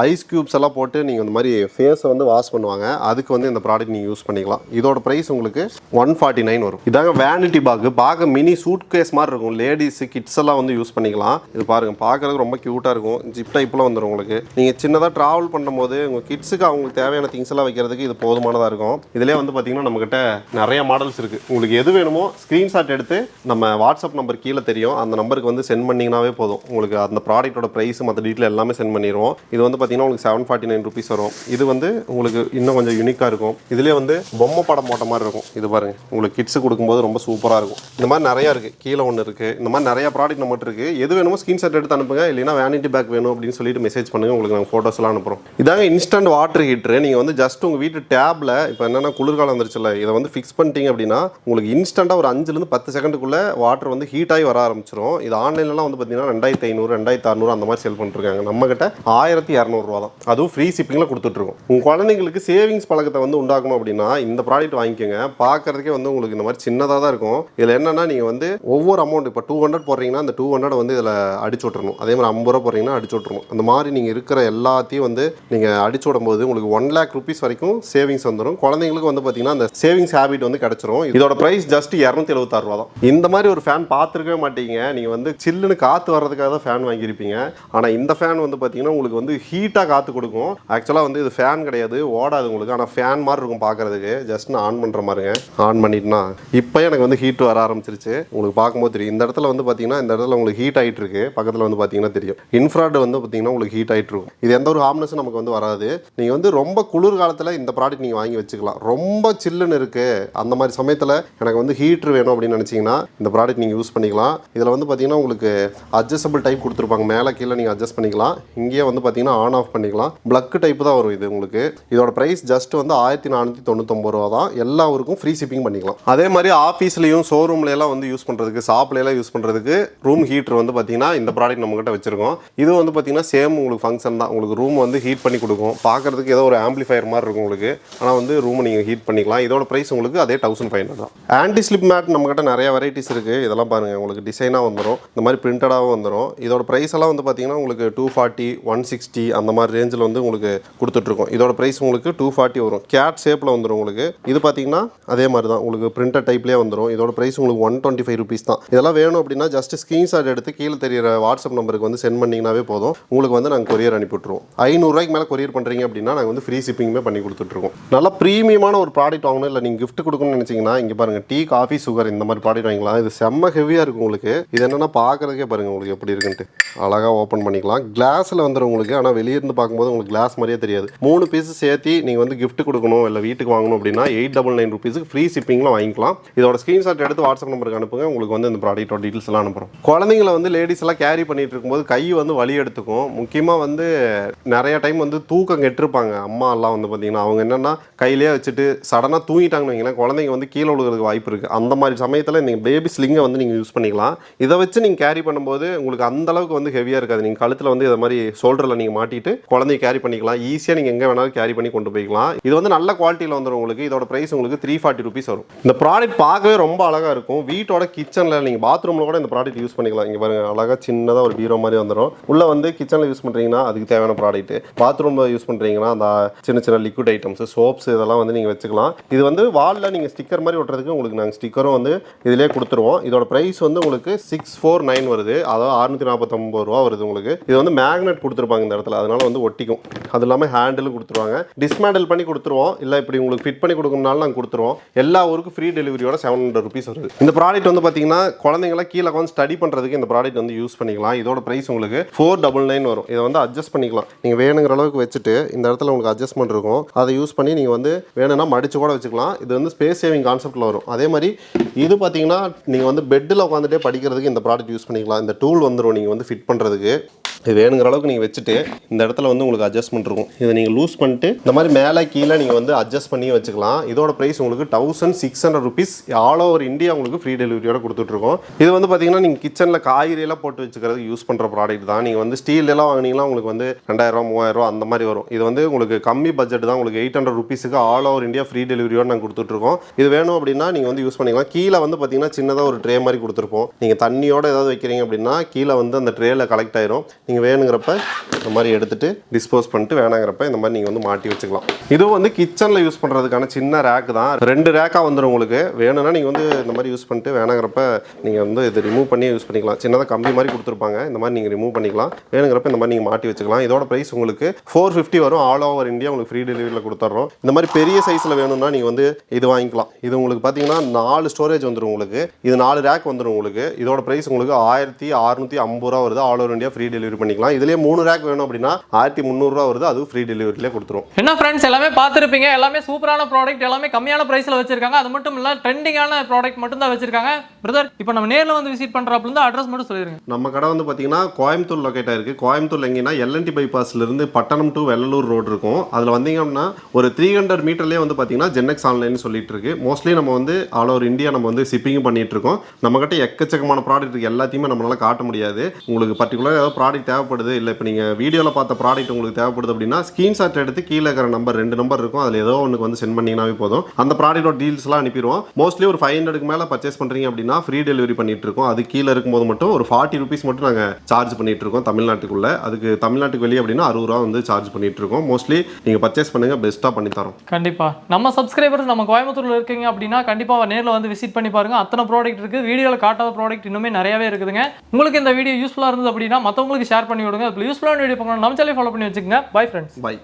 ஐஸ் க்யூப்ஸ் எல்லாம் போட்டு நீங்கள் இந்த மாதிரி ஃபேஸை வந்து வாஷ் பண்ணுவாங்க. அதுக்கு வந்து இந்த ப்ராடக்ட் நீங்கள் யூஸ் பண்ணிக்கலாம். இதோட ப்ரைஸ் உங்களுக்கு 149 வரும். இதாங்க வேனிட்டி பேக். பார்க்க மினி சூட் கேஸ் மாதிரி இருக்கும். லேடிஸ் கிட்ஸ் எல்லாம் வந்து யூஸ் பண்ணிக்கலாம். இது பாருங்கள், பார்க்குறதுக்கு ரொம்ப க்யூட்டாக இருக்கும். ஜிப் டைப்பில் வந்துடும் உங்களுக்கு. நீங்கள் சின்னதாக ட்ராவல் பண்ணும்போது உங்கள் கிட்ஸுக்கு அவங்களுக்கு தேவையான திங்ஸ் எல்லாம் வைக்கிறதுக்கு இது போதுமானதாக இருக்கும். இதிலே வந்து பார்த்தீங்கன்னா நம்மகிட்ட நிறைய மாடல்ஸ் இருக்குது. உங்களுக்கு எது வேணுமோ ஸ்க்ரீன்ஷாட் எடுத்து நம்ம வாட்ஸ்அப் நம்பர் கீழே தெரியும், அந்த நம்பருக்கு வந்து சென்ட் பண்ணிங்கனாவே போதும். உங்களுக்கு அந்த ப்ராடக்ட்டோட ப்ரைஸ் மற்ற டீட்டெயில் எல்லாமே சென்ட் பண்ணிடுவோம். இது வந்து பார்த்தீங்கன்னா உங்களுக்கு 749 ருபீஸ் வரும். இது வந்து உங்களுக்கு இன்னும் கொஞ்சம் யூனிக்காக இருக்கும். இதுலேயே வந்து பொம்மை படம் போட்ட மாதிரி இருக்கும். இது பாருங்கள், உங்களுக்கு கிட்ஸு கொடுக்கும்போது ரொம்ப சூப்பராக இருக்கும். இந்த மாதிரி நிறையா இருக்குது. கீழே ஒன்று இருக்குது. இந்த மாதிரி நிறையா ப்ராடக்ட் நம்மகிட்ட இருக்குது. எது வேணுமோ ஸ்க்ரீன்ஷாட் எடுத்து அனுப்புங்க. இல்லைனா வேனிட்டி பேக் வேணும் அப்படின்னு சொல்லிட்டு மெசேஜ் பண்ணுங்கள். உங்களுக்கு நாங்கள் ஃபோட்டோஸ்லாம் அனுப்புகிறோம். இதாங்க இன்ஸ்டன்ட் வாட்டர் ஹீட்ரு. நீங்கள் வந்து ஜஸ்ட் உங்கள் வீட்டு டேப்பில் இப்போ என்னென்னா குளிர்காலம் வந்துருச்சுல்ல, இதை வந்து ஃபிக்ஸ் பண்ணிட்டீங்க அப்படின்னா உங்களுக்கு இன்ஸ்டண்ட்டாக ஒரு 5லேருந்து 10 செகண்டுக்குள்ளே வாட்டர் வந்து ஹீட் ஆகி வர ஆரம்பிச்சிடும். இது ஆன்லைன்லாம் வந்து பார்த்தீங்கன்னா 2500 2600 அந்த மாதிரி சேல் பண்ணிருக்காங்க. நம்மகிட்ட 1200 ரூபா தான். அதுவும் ஃப்ரீ ஷிப்பிங்கில் கொடுத்துட்ருக்கோம். உங்கள் குழந்தைங்களுக்கு சேவிங்ஸ் பழக்கத்தை வந்து உண்டாக்கணும் அப்படின்னா இந்த ப்ராடக்ட் வாங்கிக்கோங்க. பார்க்கறதுக்கே வந்து உங்களுக்கு இந்த மாதிரி சின்னதாக தான் இருக்கும். இதில் என்னென்னா நீங்கள் வந்து ஒவ்வொரு அமௌண்ட் இப்போ 200 போடுறீங்கன்னா அந்த 200 வந்து இதில் அடிச்சு விட்றணும். அதே மாதிரி 50 ரூபா போடுறீங்கன்னா அடிச்சு விட்றணும். அந்த மாதிரி நீங்கள் இருக்கிற எல்லாத்தையும் வந்து நீங்கள் அடிச்சு விடும்போது உங்களுக்கு 1 lakh rupees வரைக்கும் சேவிங்ஸ் வந்துடும். குழந்தைங்களுக்கு வந்து பார்த்தீங்கன்னா அந்த சேவிங்ஸ் ஹேபிட் வந்து கிடச்சிரும். இதோட ப்ரைஸ் ஜஸ்ட் 276 ரூபா தான். இந்த மாதிரி ஒரு ஃபேன் பார்த்துருக்கவே மாட்டீங்க. நீங்கள் வந்து சில்லுன்னு காற்று வர்றதுக்காக தான் ஃபேன் வாங்கியிருப்பீங்க. ஆனால் இந்த ஃபேன் வந்து பார்த்தீங்கன்னா உங்களுக்கு வந்து ஹீட்டாக காற்று கொடுக்கும். ஆக்சுவலாக வந்து இது ஃபேன் கிடையாது, ஓடாது உங்களுக்கு. ஆனால் ஃபேன் மாதிரி இருக்கும் பார்க்குறதுக்கு. ஜஸ்ட் நான் ஆன் பண்ணுற மாதிரிங்க. ஆன் பண்ணிட்டுனா இப்போ எனக்கு வந்து ஹீட் வர ஆரம்பிச்சிருச்சு. உங்களுக்கு பார்க்கும்போது தெரியும். இந்த இடத்துல வந்து பார்த்தீங்கன்னா இந்த இடத்துல உங்களுக்கு ஹீட் ஆகிட்டு இருக்கு. பக்கத்தில் வந்து பார்த்தீங்கன்னா தெரியும். இன்ஃப்ராட் வந்து பார்த்தீங்கன்னா உங்களுக்கு ஹீட் ஆகிட்டு இருக்கும். இது எந்த ஒரு ஹார்ம்னஸும் நமக்கு வந்து வராது. நீங்கள் வந்து ரொம்ப குளிர் காலத்தில் இந்த ப்ராடக்ட் நீங்கள் வாங்கி வச்சுக்கலாம். ரொம்ப சில்லுன்னு இருக்குது அந்த மாதிரி சமயத்தில் எனக்கு வந்து ஹீட்ரு வேணும் அப்படின்னு நினச்சிங்கன்னா இந்த ப்ராடக்ட் நீங்கள் யூஸ் பண்ணிக்கலாம். இதில் வந்து பார்த்தீங்கன்னா உங்களுக்கு அட்ஜஸ்டபிள் டைப் கொடுத்துருப்பாங்க. மேலே கீழே நீங்கள் அட்ஜஸ்ட் பண்ணிக்கலாம். இங்கேயே வந்து பார்த்தீங்கன்னா ஆன் ஆஃப் பண்ணிக்கலாம். பிளக் டைப் தான் வரும் இது உங்களுக்கு. இதோட ப்ரைஸ் ஜஸ்ட் வந்து 1499 ரூபா தான். எல்லா ஊருக்கும் ஃப்ரீ ஷிப்பிங் பண்ணிக்கலாம். அதே மாதிரி ஆஃபீஸ்லையும் ஷோரூம்லையெல்லாம் வந்து யூஸ் பண்ணுறதுக்கு, ஷாப்லையெல்லாம் யூஸ் பண்ணுறதுக்கு ரூம் ஹீட்ரு வந்து பார்த்தீங்கன்னா இந்த ப்ராடக்ட் நம்மகிட்ட வச்சிருக்கோம். இது வந்து பார்த்தீங்கன்னா சேம் உங்களுக்கு ஃபங்க்ஷன் தான். உங்களுக்கு ரூம் வந்து ஹீட் பண்ணி கொடுக்கும். பார்க்குறதுக்கு ஏதோ ஒரு ஆம்பிளிஃபயர் மாதிரி இருக்கும் உங்களுக்கு. ஆனால் வந்து ரூம் நீங்கள் ஹீட் பண்ணிக்கலாம். இதோட ப்ரைஸ் உங்களுக்கு அதே 1500 தான். ஆன்டி ஸ்லிப் மேட் நம்மகிட்ட நிறைய வெரைட்டிஸ் இருக்குது. இதெல்லாம் பாருங்கள், உங்களுக்கு டிசைனாக வந்துடும். இந்த மாதிரி பிரிண்டடாகவும் வந்துடும். இதோட ப்ரைஸ் எல்லாம் வந்து பார்த்தீங்கன்னா உங்களுக்கு 240 160 அந்த மாதிரி ரேஞ்சில் வந்து உங்களுக்கு கொடுத்துட்ருக்கோம். இதோட ப்ரைஸ் உங்களுக்கு 240 வரும். கேட் ஷேப்பில் வந்துடும் உங்களுக்கு. இது பார்த்தீங்கன்னா அதே மாதிரி தான் உங்களுக்கு பிரிண்டட் டைப்லேயே வந்துடும். இதோட ப்ரைஸ் உங்களுக்கு 125 ருபீஸ் தான். இதெல்லாம் வேணும் அப்படின்னா ஜஸ்ட் ஸ்க்ரீன்ஷாட் எடுத்து கீழே தெரியிற வாட்ஸ்அப் நம்பருக்கு வந்து சென்ட் பண்ணிங்கனாவே போதும். உங்களுக்கு வந்து நாங்கள் கொரியர் அனுப்பிவிட்ருவோம். 500 ரூபாய்க்கு மேலே கொரியர் பண்ணுறீங்க அப்படின்னா நாங்கள் வந்து ஃப்ரீ ஷிப்பிங்குமே பண்ணி கொடுத்துட்ருக்கோம். நல்லா ப்ரீமியமான ஒரு ப்ராடக்ட் வாங்கணும், இல்லை நீங்கள் கிஃப்ட் கொடுக்கணும்னு நினச்சிங்கன்னா இங்கே பாருங்கள், டீ காஃபி சுகர் இந்த மாதிரி ப்ராடக்ட் வாங்கிக்கலாம். இது செம்ம ஹெவியாக இருக்கும் உங்களுக்கு. இது என்னென்னா பார்க்குறதுக்கே பாருங்கள் உங்களுக்கு எப்படி இருக்குன்ட்டு. அழகாக ஓப்பன் பண்ணிக்கலாம். கிளாஸில் வந்துடும் உங்களுக்கு. ஆனால் வெளியே இருந்து பார்க்கும்போது உங்களுக்கு கிளாஸ் மாதிரியே தெரியாது. 3 பீஸ் சேர்த்து நீங்கள் வந்து கிஃப்ட் கொடுக்கணும் இல்லை வீட்டுக்கு வாங்கணும் அப்படின்னா 899 ருபீஸுக்கு ஃப்ரீ ஷிப்பிங்கில் வாங்கிக்கலாம். இதோட ஸ்க்ரீன்ஷாட் எடுத்து வாட்ஸ்அப் நம்பருக்கு அனுப்புங்க. உங்களுக்கு வந்து இந்த ப்ராடக்ட்டோட டீட்டெயில்ஸ் எல்லாம் அனுப்புகிறோம். குழந்தைங்களை வந்து லேடிஸ் எல்லாம் கேரி பண்ணிட்டு இருக்கும்போது கை வந்து வலி எடுத்துக்கும். முக்கியமாக வந்து நிறைய டைம் வந்து தூக்கம் கெட்டிருப்பாங்க அம்மா எல்லாம் வந்து பார்த்தீங்கன்னா. அவங்க என்னென்னா கையிலேயே வச்சுட்டு சடனாக தூங்கிட்டாங்கன்னு வைங்களேன், குழந்தைங்க வந்து கீழே விழுகிறதுக்கு வாய்ப்பு இருக்குது. அந்த மாதிரி சமயத்தில் நீங்கள் பேபி ஸ்லிங்கை வந்து நீங்கள் யூஸ் பண்ணிக்கலாம். இதை வச்சு நீங்கள் கேரி பண்ணும்போது உங்களுக்கு அந்த அளவுக்கு வந்து ஹெவியாக இருக்காது. நீங்கள் கழுத்தில் வந்து இதை மாதிரி ஷோல்டரில் நீங்கள் மாட்டிட்டு குழந்தைய கேரி பண்ணிக்கலாம். ஈஸியாக நீங்கள் எங்கே வேணாலும் கேரி பண்ணி கொண்டு போய்க்கலாம். இது வந்து நல்ல குவாலிட்டியில் வந்துடும் உங்களுக்கு. இதோட ப்ரைஸ் உங்களுக்கு 340 ருபீஸ் வரும். இந்த ப்ராடக்ட் பார்க்கவே ரொம்ப அழகாக இருக்கும். வீட்டோட கிச்சனில் நீங்கள் பாத்ரூமில் கூட இந்த ப்ராடக்ட் யூஸ் பண்ணிக்கலாம். இங்கே பாருங்கள், அழகாக சின்னதாக ஒரு பீரோ மாதிரி வந்துடும். உள்ளே வந்து கிச்சனில் யூஸ் பண்ணுறீங்கன்னா அதுக்கு தேவையான ப்ராடக்ட், பாத்ரூமில் யூஸ் பண்ணுறீங்கன்னா அந்த சின்ன சின்ன லிக்விட் ஐட்டம்ஸ், சோப்ஸ் இதெல்லாம் வந்து நீங்கள் வச்சுக்கலாம். இது வந்து வாலில் நீங்கள் ஸ்டிக்கர் மாதிரி ஒட்டுறதுக்கு உங்களுக்கு நாங்கள் ஸ்டிக்கரும் வந்து இதிலே கொடுத்துருவோம். இதோட ப்ரைஸ் வந்து உங்களுக்கு 649 வருது. அதாவது 649 ரூபா வருது உங்களுக்கு. இது வந்து மேக்னெட் கொடுத்துருப்பாங்க இந்த இடத்துல, அதனால வந்து ஒட்டிக்கும். அது இல்லாமல் ஹேண்டிலும் கொடுத்துருவாங்க. டிஸ்மேண்டில் பண்ணி கொடுத்துருவோம். இல்லை இப்படி உங்களுக்கு ஃபிட் பண்ணி கொடுக்கணும்னாலும் நாங்கள் கொடுத்துருவோம். எல்லா ஊருக்கும் ஃப்ரீ டெலிவரியோட 700 ருபீஸ் வருது. இந்த ப்ராடக்ட் வந்து பார்த்தீங்கன்னா குழந்தைங்களாம் கீழே வந்து ஸ்டடி பண்ணுறதுக்கு இந்த ப்ராடக்ட் வந்து யூஸ் பண்ணிக்கலாம். இதோட ப்ரைஸ் உங்களுக்கு 499 வரும். இதை வந்து அட்ஜஸ்ட் பண்ணிக்கலாம். நீங்கள் வேணுங்கிற அளவுக்கு வச்சுட்டு இந்த இடத்துல உங்களுக்கு அட்ஜஸ்ட்மெண்ட் இருக்கும். அதை யூஸ் பண்ணி நீங்கள் வந்து வேணும்னா மடிச்சு கூட வச்சுக்கலாம். இது வந்து ஸ்பேஸ் சேவிங் கான்செப்ட்டில் வரும். அதே மாதிரி இது பார்த்தீங்கன்னா நீங்கள் வந்து பெட்டில் உட்காந்துட்டே படிக்கிறதுக்கு இந்த ப்ராடக்ட் யூஸ் பண்ணிக்கலாம். இந்த டூல் வந்துடும் நீங்கள் வந்து ஃபிட் பண்ணுறதுக்கு. இது வேணுங்கிற அளவுக்கு நீங்கள் வச்சுட்டு இந்த இடத்துல வந்து உங்களுக்கு அட்ஜஸ்ட்மெண்ட் இருக்கும். இதை நீங்கள் லூஸ் பண்ணிட்டு இந்த மாதிரி மேலே கீழே நீங்கள் வந்து அட்ஜஸ்ட் பண்ணி வச்சுக்கலாம். இதோட ப்ரைஸ் உங்களுக்கு 1600 rupees ஆல் ஓவர் இந்தியா உங்களுக்கு ஃப்ரீ டெலிவரியோட கொடுத்துட்ருக்கோம். இது வந்து பார்த்தீங்கன்னா நீங்கள் கிச்சனில் காய்கறியெல்லாம் போட்டு வச்சுக்கிறதுக்கு யூஸ் பண்ணுற ப்ராடக்ட் தான். நீங்கள் வந்து ஸ்டீல்லாம் வாங்கினீங்கன்னா உங்களுக்கு வந்து 2000 3000 அந்த மாதிரி வரும். இது வந்து உங்களுக்கு கம்மி பட்ஜெட் தான். உங்களுக்கு 800 rupeesக்கு ஆல் ஓவர் இந்தியா ஃப்ரீ டெலிவரியோட நாங்கள் கொடுத்துட்ருக்கோம். இது வேணும் அப்படின்னா நீங்கள் வந்து யூஸ் பண்ணிக்கலாம். கீழே வந்து பார்த்தீங்கன்னா சின்னதாக ஒரு ட்ரே மாதிரி கொடுத்துருப்போம். நீங்கள் தண்ணியோட ஏதாவது வைக்கிறீங்க அப்படின்னா கீழே வந்து அந்த ட்ரேல கலெக்ட் ஆயிரும். நீங்கள் வேணுங்கிறப்ப இந்த மாதிரி எடுத்துட்டு டிஸ்போஸ் பண்ணிட்டு வேணாங்கிறப்ப இந்த மாதிரி நீங்கள் வந்து மாட்டி வச்சுக்கலாம். இதுவும் வந்து கிச்சனில் யூஸ் பண்ணுறதுக்கான சின்ன ரேக் தான். 2 ரேக்காக வந்துடும் உங்களுக்கு. வேணும்னா நீங்கள் வந்து இந்த மாதிரி யூஸ் பண்ணிட்டு வேணாங்கிறப்ப நீங்கள் வந்து இது ரிமூவ் பண்ணி யூஸ் பண்ணிக்கலாம். சின்னதாக கம்பி மாதிரி கொடுத்துருப்பாங்க. இந்த மாதிரி நீங்கள் ரிமூவ் பண்ணிக்கலாம். வேணுங்கிறப்ப இந்த மாதிரி நீங்கள் மாட்டி வச்சுக்கலாம். இதோட ப்ரைஸ் உங்களுக்கு 450 வரும். ஆல் ஓவர் இந்தியா உங்களுக்கு ஃப்ரீ டெலிவரியில் கொடுத்துட்றோம். இந்த மாதிரி பெரிய சைஸில் வேணும்னா நீங்கள் வந்து இது வாங்கிக்கலாம். இது உங்களுக்கு பார்த்தீங்கன்னா 4 ஸ்டோரேஜ் வந்துடும் உங்களுக்கு. இது 4 ரேக் வந்துடும் உங்களுக்கு. இதோட ப்ரைஸ் உங்களுக்கு 1650 வருது. All over India free delivery பண்ணிக்கலாம். இதுலேயே 3 ரேக் வேணும் அப்படின்னா 1300 வருது. அதுவும் ஃப்ரீ டெலிவரியிலே கொடுத்துரும். என்ன ஃப்ரெண்ட்ஸ், எல்லாமே பார்த்துருப்பீங்க. எல்லாமே சூப்பரான ப்ராடக்ட், எல்லாமே கம்மியான ப்ரைஸில் வச்சிருக்காங்க. அது மட்டும் இல்லை, ட்ரெண்டிங்கான ப்ராடக்ட் மட்டும் தான் வச்சிருக்காங்க. பிரதர், இப்போ நம்ம நேரில் வந்து விசிட் பண்ணுறப்ப இருந்து அட்ரஸ் மட்டும் சொல்லிடுங்க. நம்ம கடை வந்து பார்த்தீங்கன்னா கோயம்புத்தூர் லொக்கேட் ஆயிருக்கு. கோயம்புத்தூர் எங்கன்னா எல்என்டி பைபாஸ்லேருந்து பட்டணம் டு வெள்ளலூர் ரோடு இருக்கும். அதில் வந்தீங்க அப்படின்னா ஒரு 300 மீட்டர்லேயே வந்து பார்த்தீங்கன்னா ஜென்னெக்ஸ் ஆன்லைன் சொல்லிட்டு இருக்கு. மோஸ்ட்லி நம்ம வந்து ஆல் ஓவர் இந்தியா நம்ம வந்து ஷிப்பிங் பண்ணிட்டு இருக்கோம். நம்ம கிட்ட எக்கச்சக்கமான ப்ராடக்ட் இருக்கு. எல்லாத்தையுமே நம்மளால காட்ட முடியாது. உங்களுக்கு பர்டிகுலர் ஏதாவது ப்ராடக்ட் தேவைப்படுது, இல்லை இப்போ நீங்கள் வீடியோவில் பார்த்த ப்ராடக்ட் உங்களுக்கு தேவைப்படுது அப்படின்னா ஸ்கிரீன்ஷாட் எடுத்து கீழே இருக்கிற நம்பர் 2 நம்பர் இருக்கும். அதில் ஏதோ ஒன்று வந்து சென்ட் பண்ணிங்கனாவே போதும். அந்த ப்ராடக்டோட டீல்ஸ்லாம் அனுப்பிடுவோம். மோஸ்ட்லி ஒரு 500க்கு மேலே பர்ச்சேஸ் பண்ணுறீங்க அப்படின்னா ஃப்ரீ டெலிவரி பண்ணிட்டு இருக்கோம். அது கீழே இருக்கும்போது மட்டும் ஒரு 40 rupees மட்டும் நாங்கள் சார்ஜ் பண்ணிட்டு இருக்கோம் தமிழ்நாட்டுக்குள்ள. அதுக்கு தமிழ்நாட்டுக்கு வெளியே அப்படின்னா 60 ரூபா வந்து சார்ஜ் பண்ணிட்டு இருக்கோம். மோஸ்ட்லி நீங்கள் பர்ச்சேஸ் பண்ணுங்க, பெஸ்ட்டாக பண்ணி தரோம். கண்டிப்பாக நம்ம சப்ஸ்கிரைபர்ஸ் நம்ம கோயம்புத்தூரில் இருக்கீங்க அப்படின்னா கண்டிப்பாக நேரில் வந்து விசிட் பண்ணி பாருங்க. அத்தனை ப்ராடக்ட் இருக்குது. வீடியோவில் காட்டாத ப்ராடக்ட் இன்னுமே நிறையவே இருக்குதுங்க. உங்களுக்கு இந்த வீடியோ யூஸ்ஃபுல்லாக இருந்தது அப்படின்னா மற்றவங்களுக்கு ஷேர் பண்ணி விடுங்க. அது யூஸ்ஃபுல்லான வீடியோ பார்க்கணும் நம்ம சேனலை ஃபாலோ பண்ணி வச்சுக்கோங்க. Bye friends. பை.